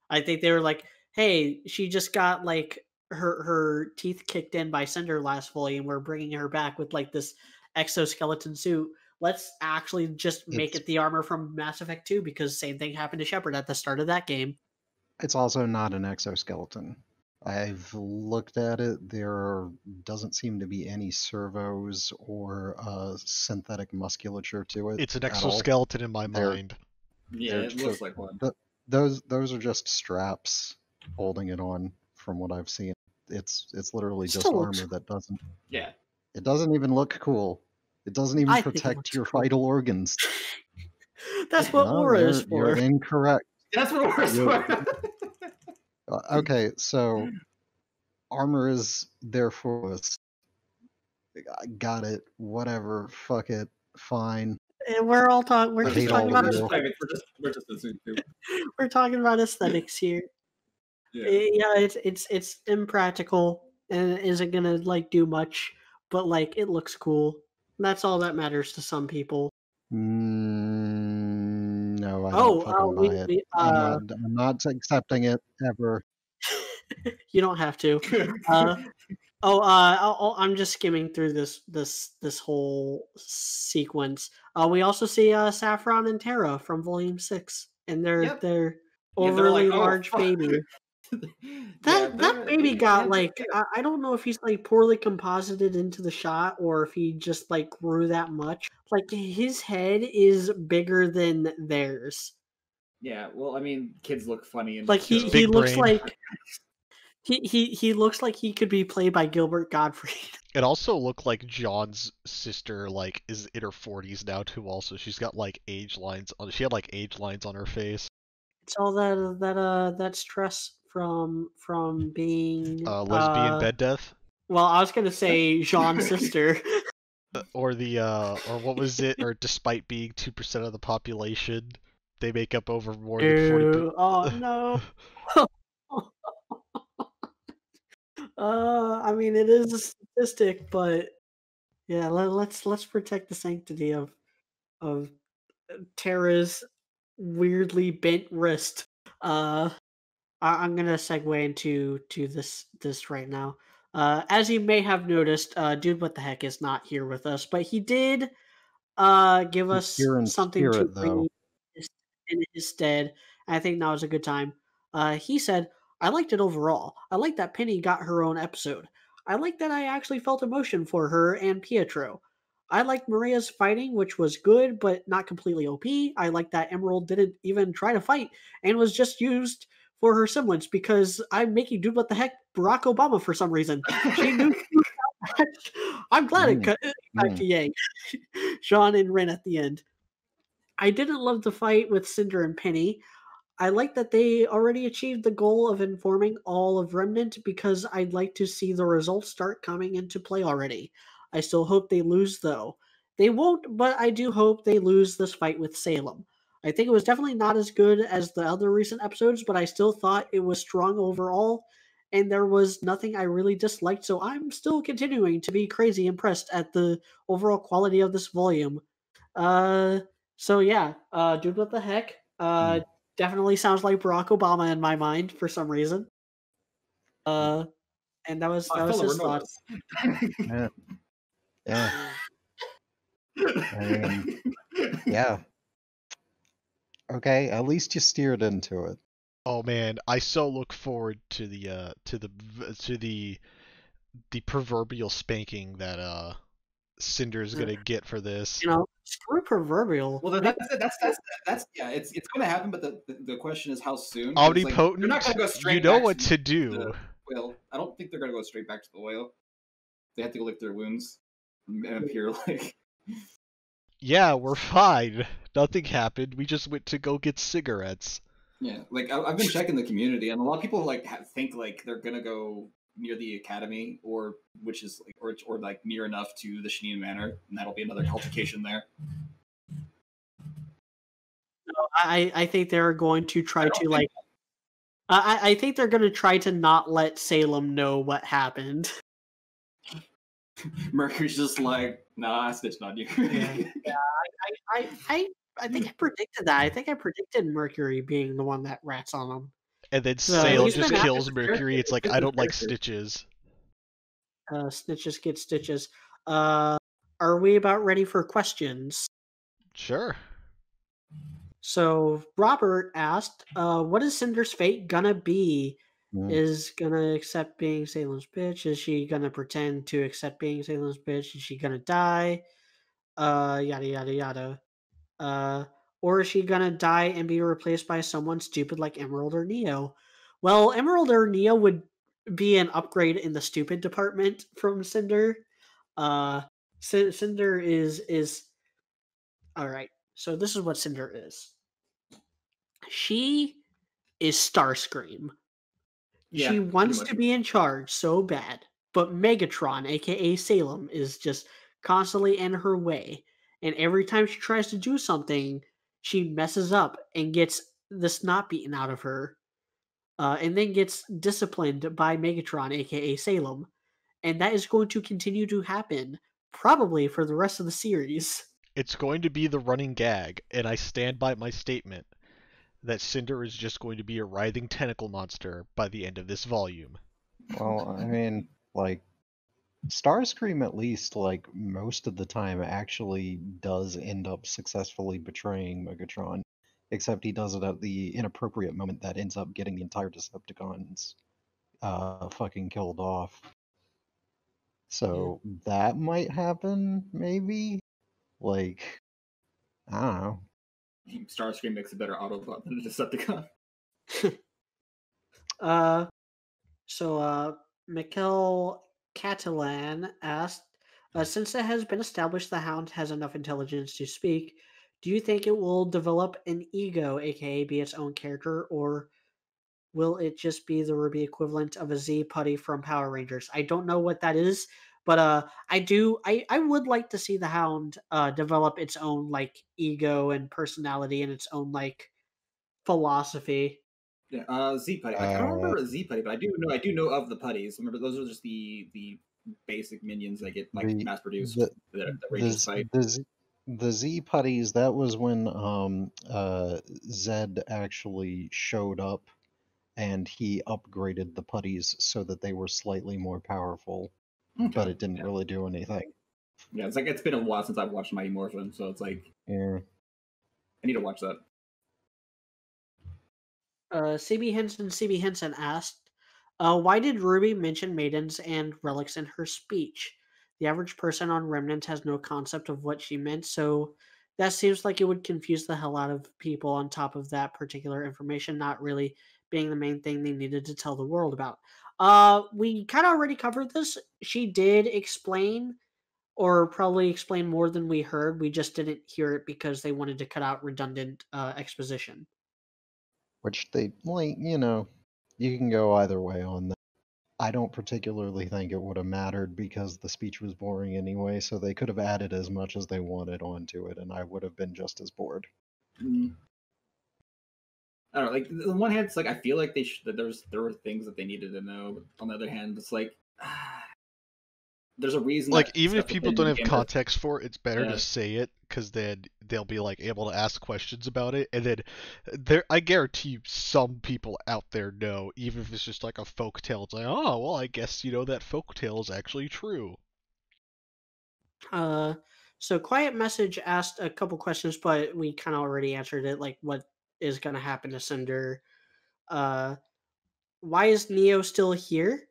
I think they were like, hey, she just got like her teeth kicked in by Cinder last volume. We're bringing her back with like this exoskeleton suit. Let's actually just make It's it the armor from Mass Effect 2 because same thing happened to Shepard at the start of that game. it's also not an exoskeleton. I've looked at it. There doesn't seem to be any servos or synthetic musculature to it. It's an at all. exoskeleton in my They're- mind. Yeah, They're it looks like one. Those are just straps holding it on. From what I've seen, it's literally just Still looks- armor that doesn't. Yeah. It doesn't even look cool. It doesn't even I think it protect looks your cool. vital organs. That's what No, Aura is you're for. incorrect. That's what we're You- Okay, so armor is there for us. I got it. Whatever. Fuck it. Fine. And we're all talking. We're I just hate talking all about of you. We're just assuming too. we're talking about aesthetics here. Yeah. Yeah, it's impractical and it isn't gonna like do much, but like it looks cool. That's all that matters to some people. No, I Oh, don't fucking buy it. I'm not accepting it ever. you don't have to. I'm just skimming through this whole sequence. We also see Saffron and Terra from Volume 6, and Yep. their Yeah, they're overly like, "Oh, large fuck." baby. That baby got like I don't know if he's like poorly composited into the shot or if he just like grew that much. Like his head is bigger than theirs. Yeah, well, I mean, kids look funny and Like he Big looks brain. like he looks like he could be played by Gilbert Gottfried. It also looked like John's sister, like, is in her 40s now too. Also, she's got like age lines on. She had like age lines on her face. It's all that stress from being Lesbian bed death, Well, I was gonna say Jean's sister. or what was it? Or despite being 2% of the population, they make up over more than 40. Ew, oh no. I mean it is a statistic, but yeah, let's protect the sanctity of Tara's weirdly bent wrist. I'm gonna segue into this right now. As you may have noticed, dude, what the heck is not here with us, but he did give He's us here in something to spirit, though. read in his stead. I think now is a good time. He said, "I liked it overall. I like that Penny got her own episode. I like that I actually felt emotion for her and Pietro. I liked Maria's fighting, which was good, but not completely OP. I like that Emerald didn't even try to fight and was just used for her semblance because I'm making dude what the heck Barack Obama for some reason. She knew she was outmatched. I'm glad it cut back to Yang. Sean and Ren at the end. I didn't love the fight with Cinder and Penny. I like that they already achieved the goal of informing all of Remnant because I'd like to see the results start coming into play already. I still hope they lose though. They won't, but I do hope they lose this fight with Salem. I think it was definitely not as good as the other recent episodes, but I still thought it was strong overall, and there was nothing I really disliked, so I'm still continuing to be crazy impressed at the overall quality of this volume. So yeah, dude, what the heck? Definitely sounds like Barack Obama in my mind for some reason. And that was his thoughts. Yeah. Yeah. I mean, yeah. Okay, at least you steered into it. Oh man, I so look forward to the proverbial spanking that Cinder's gonna get for this. You know, screw proverbial. Well, that's yeah. It's going to happen, but the question is how soon. 'Cause, like, Omnipotent, they're not going to go straight. you know back what to the do. whale. I don't think they're going to go straight back to the whale. They have to go lick their wounds and appear like. Yeah, we're fine. Nothing happened. We just went to go get cigarettes. Yeah, like I've been checking the community, and a lot of people like think like they're gonna go near the academy, or which is like, or like near enough to the Shaneen Manor, and that'll be another altercation there. I think they're going to try to like. I think they're going to try to not let Salem know what happened. Mercury's just like, nah, I snitched on you. I think I predicted that. I think I predicted Mercury being the one that rats on him. And then So Salem he's just been kills active Mercury. It's like, I don't like stitches. Snitches get stitches. Are we about ready for questions? Sure. So Robert asked, what is Cinder's fate gonna be? Mm. Is gonna accept being Salem's bitch? Is she gonna pretend to accept being Salem's bitch? Is she gonna die? Yada yada yada. Or is she gonna die and be replaced by someone stupid like Emerald or Neo? Well, Emerald or Neo would be an upgrade in the stupid department from Cinder. Uh, Cinder is all right. So this is what Cinder is. She is Starscream. Yeah, She pretty wants much. to be in charge so bad, but Megatron, aka Salem, is just constantly in her way. And every time she tries to do something, she messes up and gets the snot beaten out of her, and then gets disciplined by Megatron, aka Salem. And that is going to continue to happen probably for the rest of the series. It's going to be the running gag, and I stand by my statement that Cinder is just going to be a writhing tentacle monster by the end of this volume. Well, I mean, like, Starscream at least, like, most of the time actually does end up successfully betraying Megatron, except he does it at the inappropriate moment that ends up getting the entire Decepticons fucking killed off. So that might happen, maybe? Like, I don't know. Starscream makes a better Autobot than a Decepticon. Mikkel Catalan asked, since it has been established the Hound has enough intelligence to speak, do you think it will develop an ego, aka be its own character, or will it just be the RWBY equivalent of a Z Putty from Power Rangers? I don't know what that is, but I would like to see the Hound develop its own like ego and personality and its own like philosophy. Yeah, Z Putty. I don't remember a Z Putty, but I do know of the putties. Remember, those are just the basic minions that get like The mass produced the that the Rangers Z- fight. the Z putties, that was when Zed actually showed up and he upgraded the putties so that they were slightly more powerful, but Okay. it didn't really do anything. Yeah, it's like it's been a while since I've watched Mighty Morphin, so it's like Yeah. I need to watch that. CB Henson asked, why did RWBY mention maidens and relics in her speech? The average person on Remnant has no concept of what she meant, so that seems like it would confuse the hell out of people on top of that particular information not really being the main thing they needed to tell the world about. We kind of already covered this. She did explain, or probably explain more than we heard. We just didn't hear it because they wanted to cut out redundant exposition. Which they, like, you can go either way on that. I don't particularly think it would have mattered because the speech was boring anyway, so they could have added as much as they wanted onto it, and I would have been just as bored. I don't know. Like on the one hand, it's like I feel like that there were things that they needed to know. But on the other hand, it's like there's a reason Like, that even if stuff people within don't the have game context for it, it's better Yeah. to say it, because then they'll be like able to ask questions about it, and then I guarantee you some people out there know, even if it's just like a folk tale. It's like, oh, well, I guess that folk tale is actually true. So Quiet Message asked a couple questions, but we kind of already answered it. Like, what is going to happen to Cinder? Why is Neo still here?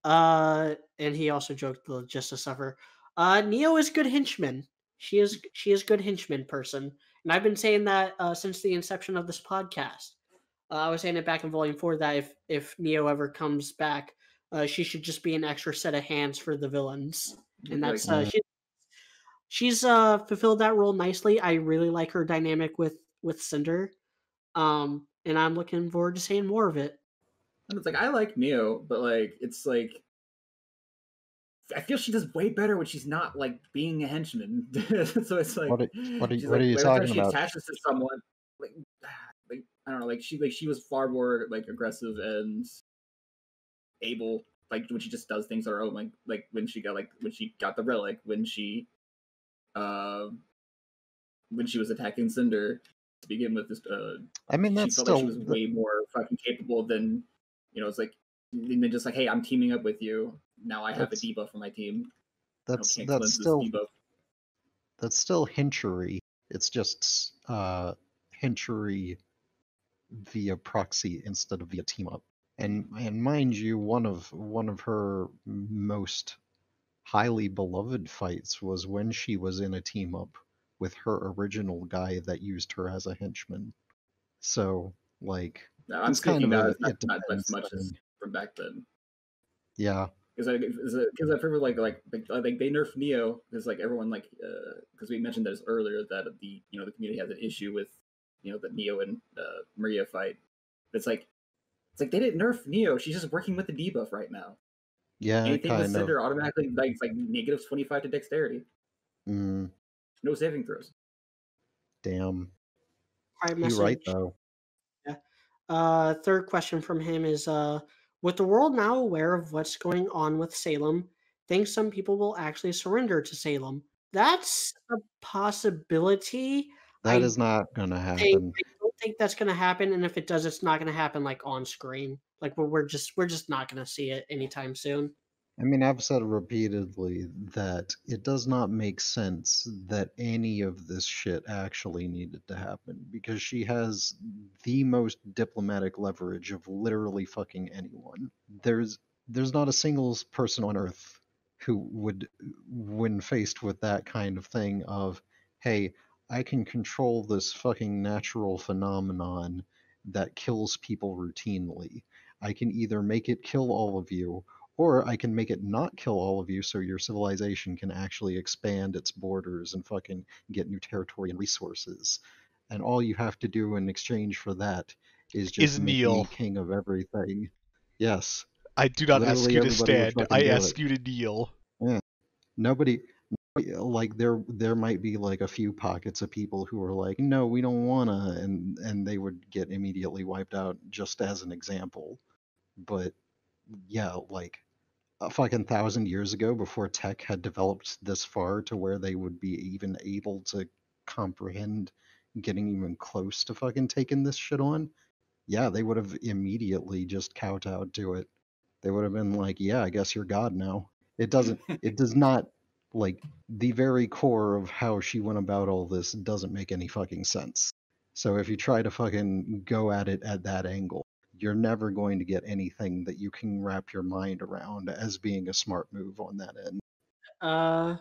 And he also joked just to suffer. Neo is good henchman. She is good henchman person, and I've been saying that since the inception of this podcast. I was saying it back in Volume 4 that if Neo ever comes back, she should just be an extra set of hands for the villains, and Like, that's she's fulfilled that role nicely. I really like her dynamic with Cinder, and I'm looking forward to seeing more of it. and it's like I like Neo, but like it's like I feel she does way better when she's not like being a henchman. So it's like she's What are like you every time talking she about? attaches to someone, like like I don't know, like she was far more like aggressive and able, like when she just does things on her own, like when she got the relic, uh when she was attacking Cinder. to begin with. Just I mean, she that's felt like she still was way more fucking capable than it's like, and then just like, hey, I'm teaming up with you. Now I have a that's debuff on my team. Can't that's cleanse this still debuff. that's still hinchery. It's just hinchery via proxy instead of via team up. And mind you, one of her most highly beloved fights was when she was in a team up with her original guy that used her as a henchman. So like No, I'm it's kind taking of that a as not it as depends much as thing. from back then. Yeah. Because I remember like they nerfed Neo because like everyone like because we mentioned this earlier that the the community has an issue with the Neo and Maria fight. It's like they didn't nerf Neo. She's just working with the debuff right now. Yeah, Anything with kind of. Cinder automatically like it's like -25 to dexterity. Mm, No saving throws. damn. Private You're right message. though. Yeah. Third question from him is with the world now aware of what's going on with Salem, think some people will actually surrender to Salem. That's a possibility. That I is not gonna think happen. I don't think that's gonna happen, and if it does, it's not gonna happen like on screen. Like we're just not gonna see it anytime soon. I mean, I've said repeatedly that it does not make sense that any of this shit actually needed to happen because she has the most diplomatic leverage of literally fucking anyone. There's not a single person on earth who would, when faced with that kind of thing of, hey, I can control this fucking natural phenomenon that kills people routinely. I can either make it kill all of you, or I can make it not kill all of you so your civilization can actually expand its borders and fucking get new territory and resources. And all you have to do in exchange for that is just Is make me kneel. king of everything. Yes, I do not ask literally you to everybody would stand. fucking I do it. ask you to kneel. Yeah. Nobody, like there might be like a few pockets of people who are like, no, we don't wanna, and they would get immediately wiped out just as an example. But yeah, like a fucking 1,000 years ago, before tech had developed this far to where they would be even able to comprehend getting even close to fucking taking this shit on, yeah, they would have immediately just kowtowed to it. They would have been like, yeah, I guess you're God now. It does not, like, the very core of how she went about all this doesn't make any fucking sense. So if you try to fucking go at it at that angle, you're never going to get anything that you can wrap your mind around as being a smart move on that end. Uh,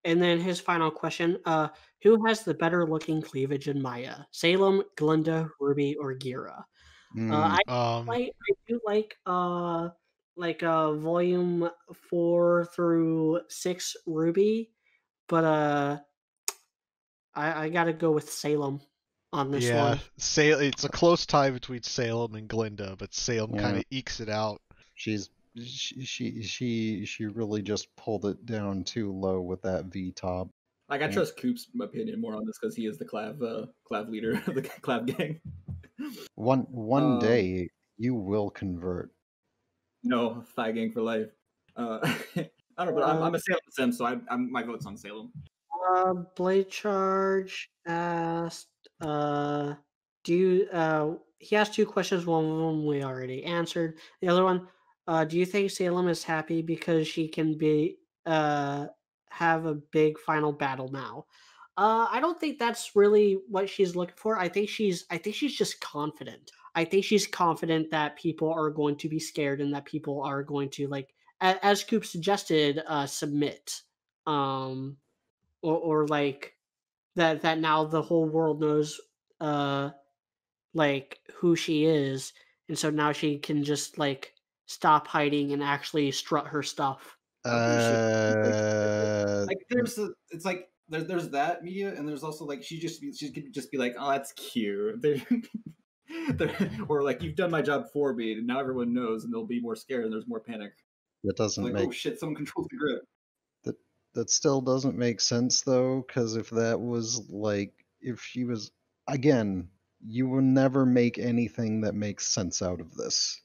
and then his final question: who has the better looking cleavage in Maya? Salem, Glinda, Ruby, or Gira? Mm, I do like volume 4 through 6 Ruby, but I gotta go with Salem on this Yeah, one. It's a close tie between Salem and Glinda, but Salem kind yeah, of ekes it out. she really just pulled it down too low with that V top. Like I Yeah. trust Coop's opinion more on this because he is the Clav leader of the Clav gang. One Um, day you will convert. no, Thigh gang for life. I don't know, but Uh, I'm a Salem sim, so my vote's on Salem. Blade Charge asked, do you, he asked 2 questions. One of them we already answered. The other one, do you think Salem is happy because she can have a big final battle now? I don't think that's really what she's looking for. I think she's just confident. I think she's confident that people are going to be scared and that people are going to like, as Coop suggested, submit. Um, or like that now the whole world knows uh like who she is, and so now she can just like stop hiding and actually strut her stuff. Bullshit. Uh, Like it's like there's that media, and there's also like she could just be like, oh, that's cute. Or like you've done my job for me, and now everyone knows, and they'll be more scared, and there's more panic. that doesn't Like, make oh shit, someone controls the grid. that that still doesn't make sense though, because if that was like if she was again, you will never make anything that makes sense out of this.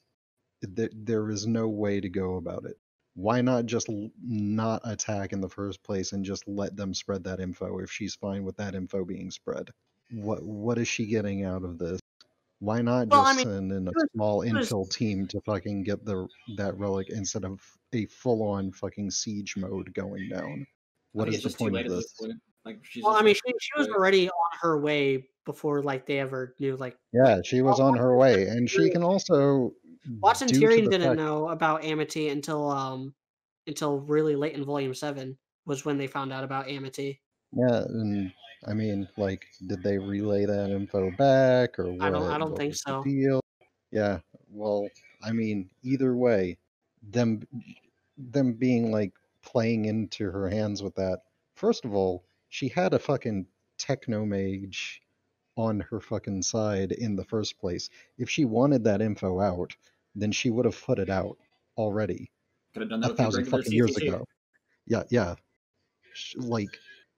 There is no way to go about it. Why not just not attack in the first place and just let them spread that info if she's fine with that info being spread? what is she getting out of this? Why not Well, I just mean, send in a it was- small it was- infill team to fucking get that relic instead of a full-on fucking siege mode going down? I What think is it's the just too point late of at this? this point. Like she's well, just I mean, like, she was already on her way before like they ever knew. Like Yeah, she was on her way, and she can also, Watson due to Tyrion the didn't fact, know about Amity until really late in Volume 7 was when they found out about Amity. yeah, and I mean, like, did they relay that info back or I what? don't What think was the so. deal? Yeah, well, I mean, either way, them being like playing into her hands with that. First of all, she had a fucking techno mage on her fucking side in the first place. If she wanted that info out, then she would have put it out already could have done that a with your thousand regular fucking years CCG. ago. Yeah. Like,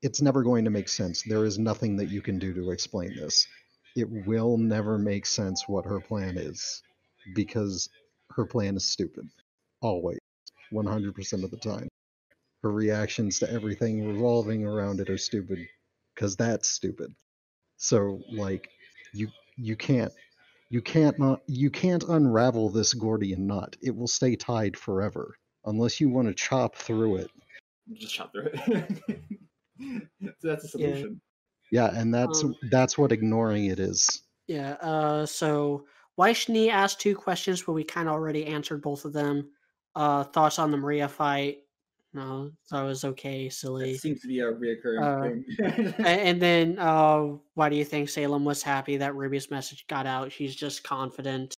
it's never going to make sense. There is nothing that you can do to explain this. It will never make sense what her plan is because her plan is stupid. Always. 100% of the time. Her reactions to everything revolving around it are stupid because that's stupid. So, like, you you can't you can't unravel this Gordian knot. It will stay tied forever unless you want to chop through it. Just chop through it. So that's a solution. Yeah, and that's what ignoring it is. Yeah. So Weichny asked 2 questions, but we kind of already answered both of them. Thoughts on the Maria fight? No, that was okay, It silly. seems to be a reoccurring Uh, thing. And then, why do you think Salem was happy that Ruby's message got out? She's just confident.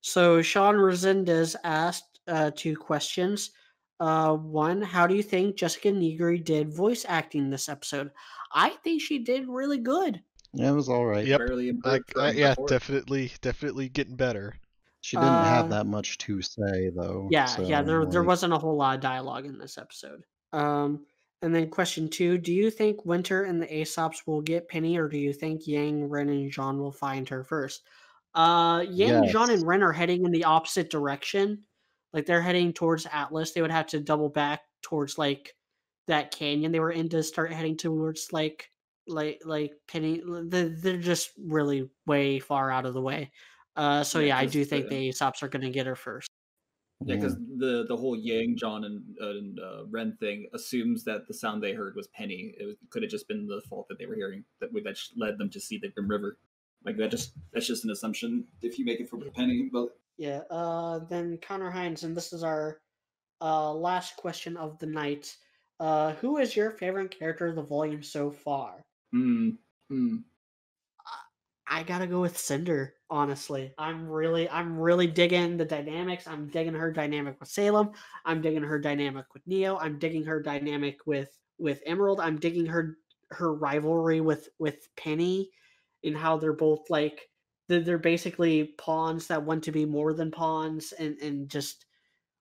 So Sean Resendez asked 2 questions. One, how do you think Jessica Negri did voice acting this episode? I think she did really good. Yeah, it was all right. Yep. Barely improved from Yeah, before. definitely getting better. She didn't have Uh, that much to say though. Yeah, So, there like, wasn't a whole lot of dialogue in this episode. And then question 2, do you think Winter and the Aesops will get Penny, or do you think Yang, Ren, and Jean will find her first? Yang, Jean, yes. and Ren are heading in the opposite direction. Like they're heading towards Atlas. They would have to double back towards like that canyon they were in to start heading towards like Penny. They're just really way far out of the way. So Yeah, yeah, I 'cause do think the Aesops are gonna get her first. Yeah, because Mm. the whole Yang, John, and Ren thing assumes that the sound they heard was Penny. It could have just been the fault that they were hearing that led them to see the Grim River. Like that's just an assumption if you make it for Penny. But Yeah. Then Connor Hines, and this is our last question of the night. Who is your favorite character of the volume so far? hmm, hmm. I gotta go with Cinder. Honestly, I'm really digging the dynamics. I'm digging her dynamic with Salem. I'm digging her dynamic with Neo. I'm digging her dynamic with Emerald. I'm digging her rivalry with Penny, and how they're both like they're basically pawns that want to be more than pawns, and just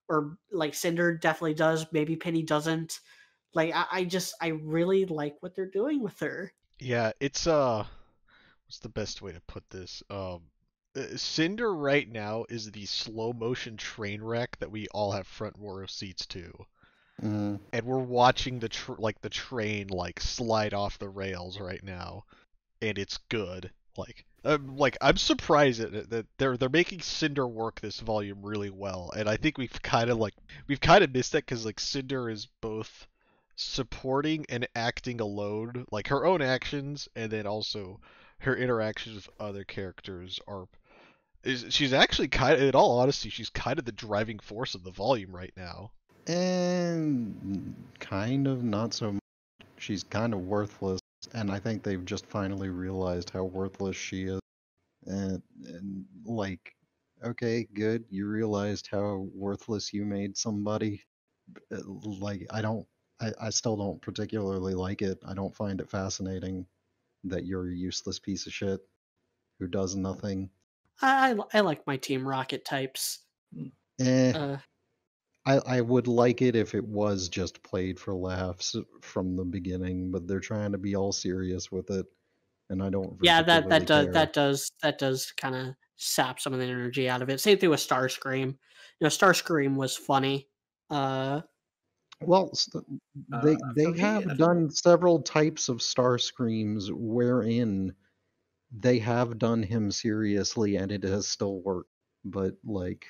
or like Cinder definitely does. Maybe Penny doesn't. Like I really like what they're doing with her. Yeah, it's what's the best way to put this? Cinder right now is the slow motion train wreck that we all have front row seats to. Mm. And we're watching the train like slide off the rails right now, and it's good. I'm surprised that they're making Cinder work this volume really well, and I think we've kind of missed that because like Cinder is both supporting and acting alone, like her own actions, and then also her interactions with other characters she's actually kind of, in all honesty, she's kind of the driving force of the volume right now. And kind of not so much. She's kind of worthless, and I think they've just finally realized how worthless she is. And like, okay, good, you realized how worthless you made somebody. Like, I still don't particularly like it. I don't find it fascinating that you're a useless piece of shit who does nothing. I like my Team Rocket types. Eh, Uh, I would like it if it was just played for laughs from the beginning, but they're trying to be all serious with it, and I don't yeah, particularly care. that does kind of sap some of the energy out of it. Same thing with Starscream. Starscream was funny. Well, they For me, I have don't know. done several types of Star Screams wherein they have done him seriously and it has still worked. But like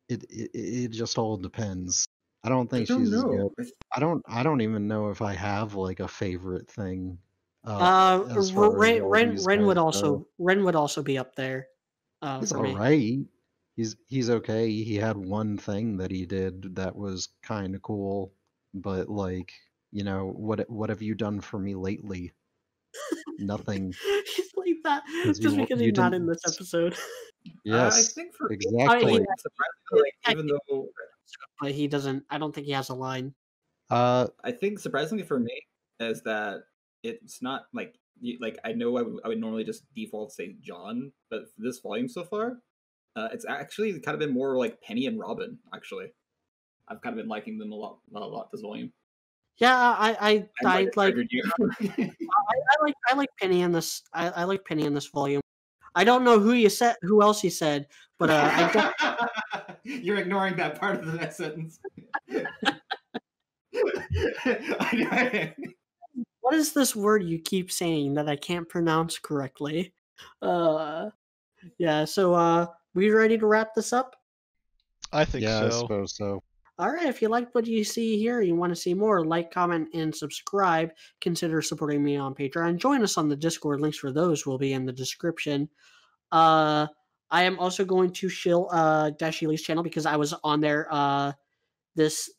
it just all depends. I don't I think don't she's as good. know. I don't even know if I have like a favorite thing as far as all these Ren guys would go. also be up there He's for all me. right. He's okay. He had one thing that he did that was kind of cool, but like, you know, what have you done for me lately? Nothing, He's like that because just because you he's not in didn't. this episode. I Yes, think for me, He, exactly. surprisingly, like even though but he doesn't. I don't think he has a line. Uh, I think surprisingly for me is that it's not like like I know I would normally just default say John, but for this volume so far, it's actually kind of been more like Penny and Robin. Actually, I've kind of been liking them a lot this volume. Yeah, I might have like triggered you. I like Penny in this. I like Penny in this volume. I don't know who else you said, but You're ignoring that part of the sentence. what is this word you keep saying that I can't pronounce correctly? Yeah. So, we ready to wrap this up? I think yeah, I so. suppose so. All right. If you liked what you see here and you want to see more, like, comment, and subscribe. Consider supporting me on Patreon. Join us on the Discord. Links for those will be in the description. I am also going to shill Dash Ely's channel because I was on there this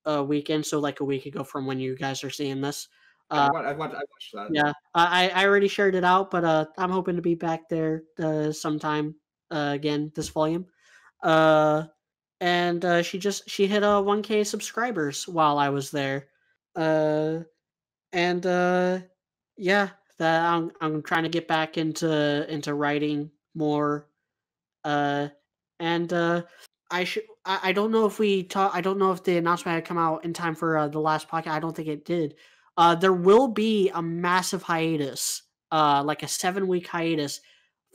weekend, so like a week ago from when you guys are seeing this. I watched that. Yeah, I already shared it out, but I'm hoping to be back there sometime again this volume. And she hit 1K subscribers while I was there. And yeah, that I'm trying to get back into writing more. Uh, and I don't know if I don't know if the announcement had come out in time for the last podcast. I don't think it did. There will be a massive hiatus, like a 7-week hiatus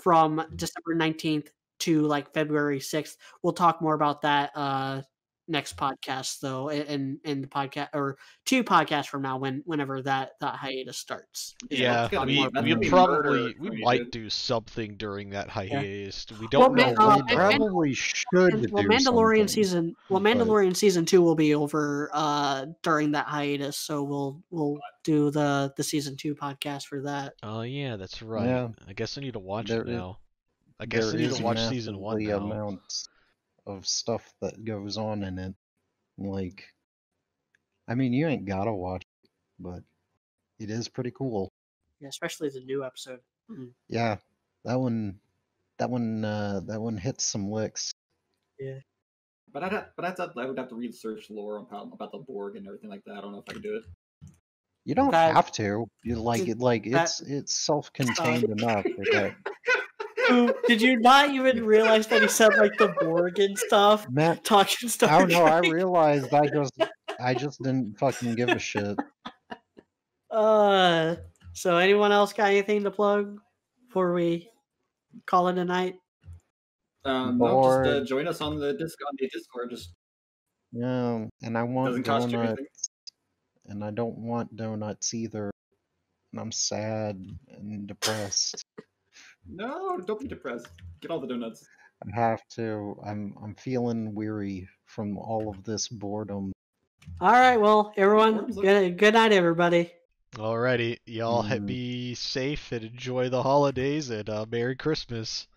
from December 19th to like February 6th. We'll talk more about that next podcast though, in the podcast or 2 podcasts from now whenever that hiatus starts. Yeah, That's gonna we be- that's we gonna be probably murder we for you, might dude. do something during that hiatus. We Well, don't man, know We what though. probably should Well, do something, but Mandalorian season 2 will be over during that hiatus, so we'll do the season 2 podcast for that. Oh yeah, that's right. yeah, I guess I need to watch there it is now. I guess I need to watch season 1 massively now. amounts of stuff that goes on in it. Like, I mean, you ain't gotta watch it, but it is pretty cool. Yeah, especially the new episode. Yeah, that one hits some licks. Yeah. But I would have to research lore about the Borg and everything like that. I don't know if I could do it. You don't That- have to. You like it. Like that- it's self-contained enough that Did you not even realize that he said like the Borg and stuff? Matt. Talking stuff. Oh no, I realized. I just didn't fucking give a shit. So anyone else got anything to plug before we call it a night? No, just Bored. join us on the Discord. Just Yeah, and I want doesn't cost you donuts, anything. and I don't want donuts either. And I'm sad and depressed. No, don't be depressed. Get all the donuts. I have to. I'm feeling weary from all of this boredom. All right, well, everyone, Boredom's good night, everybody. Alrighty, y'all Mm. be safe and enjoy the holidays and Merry Christmas.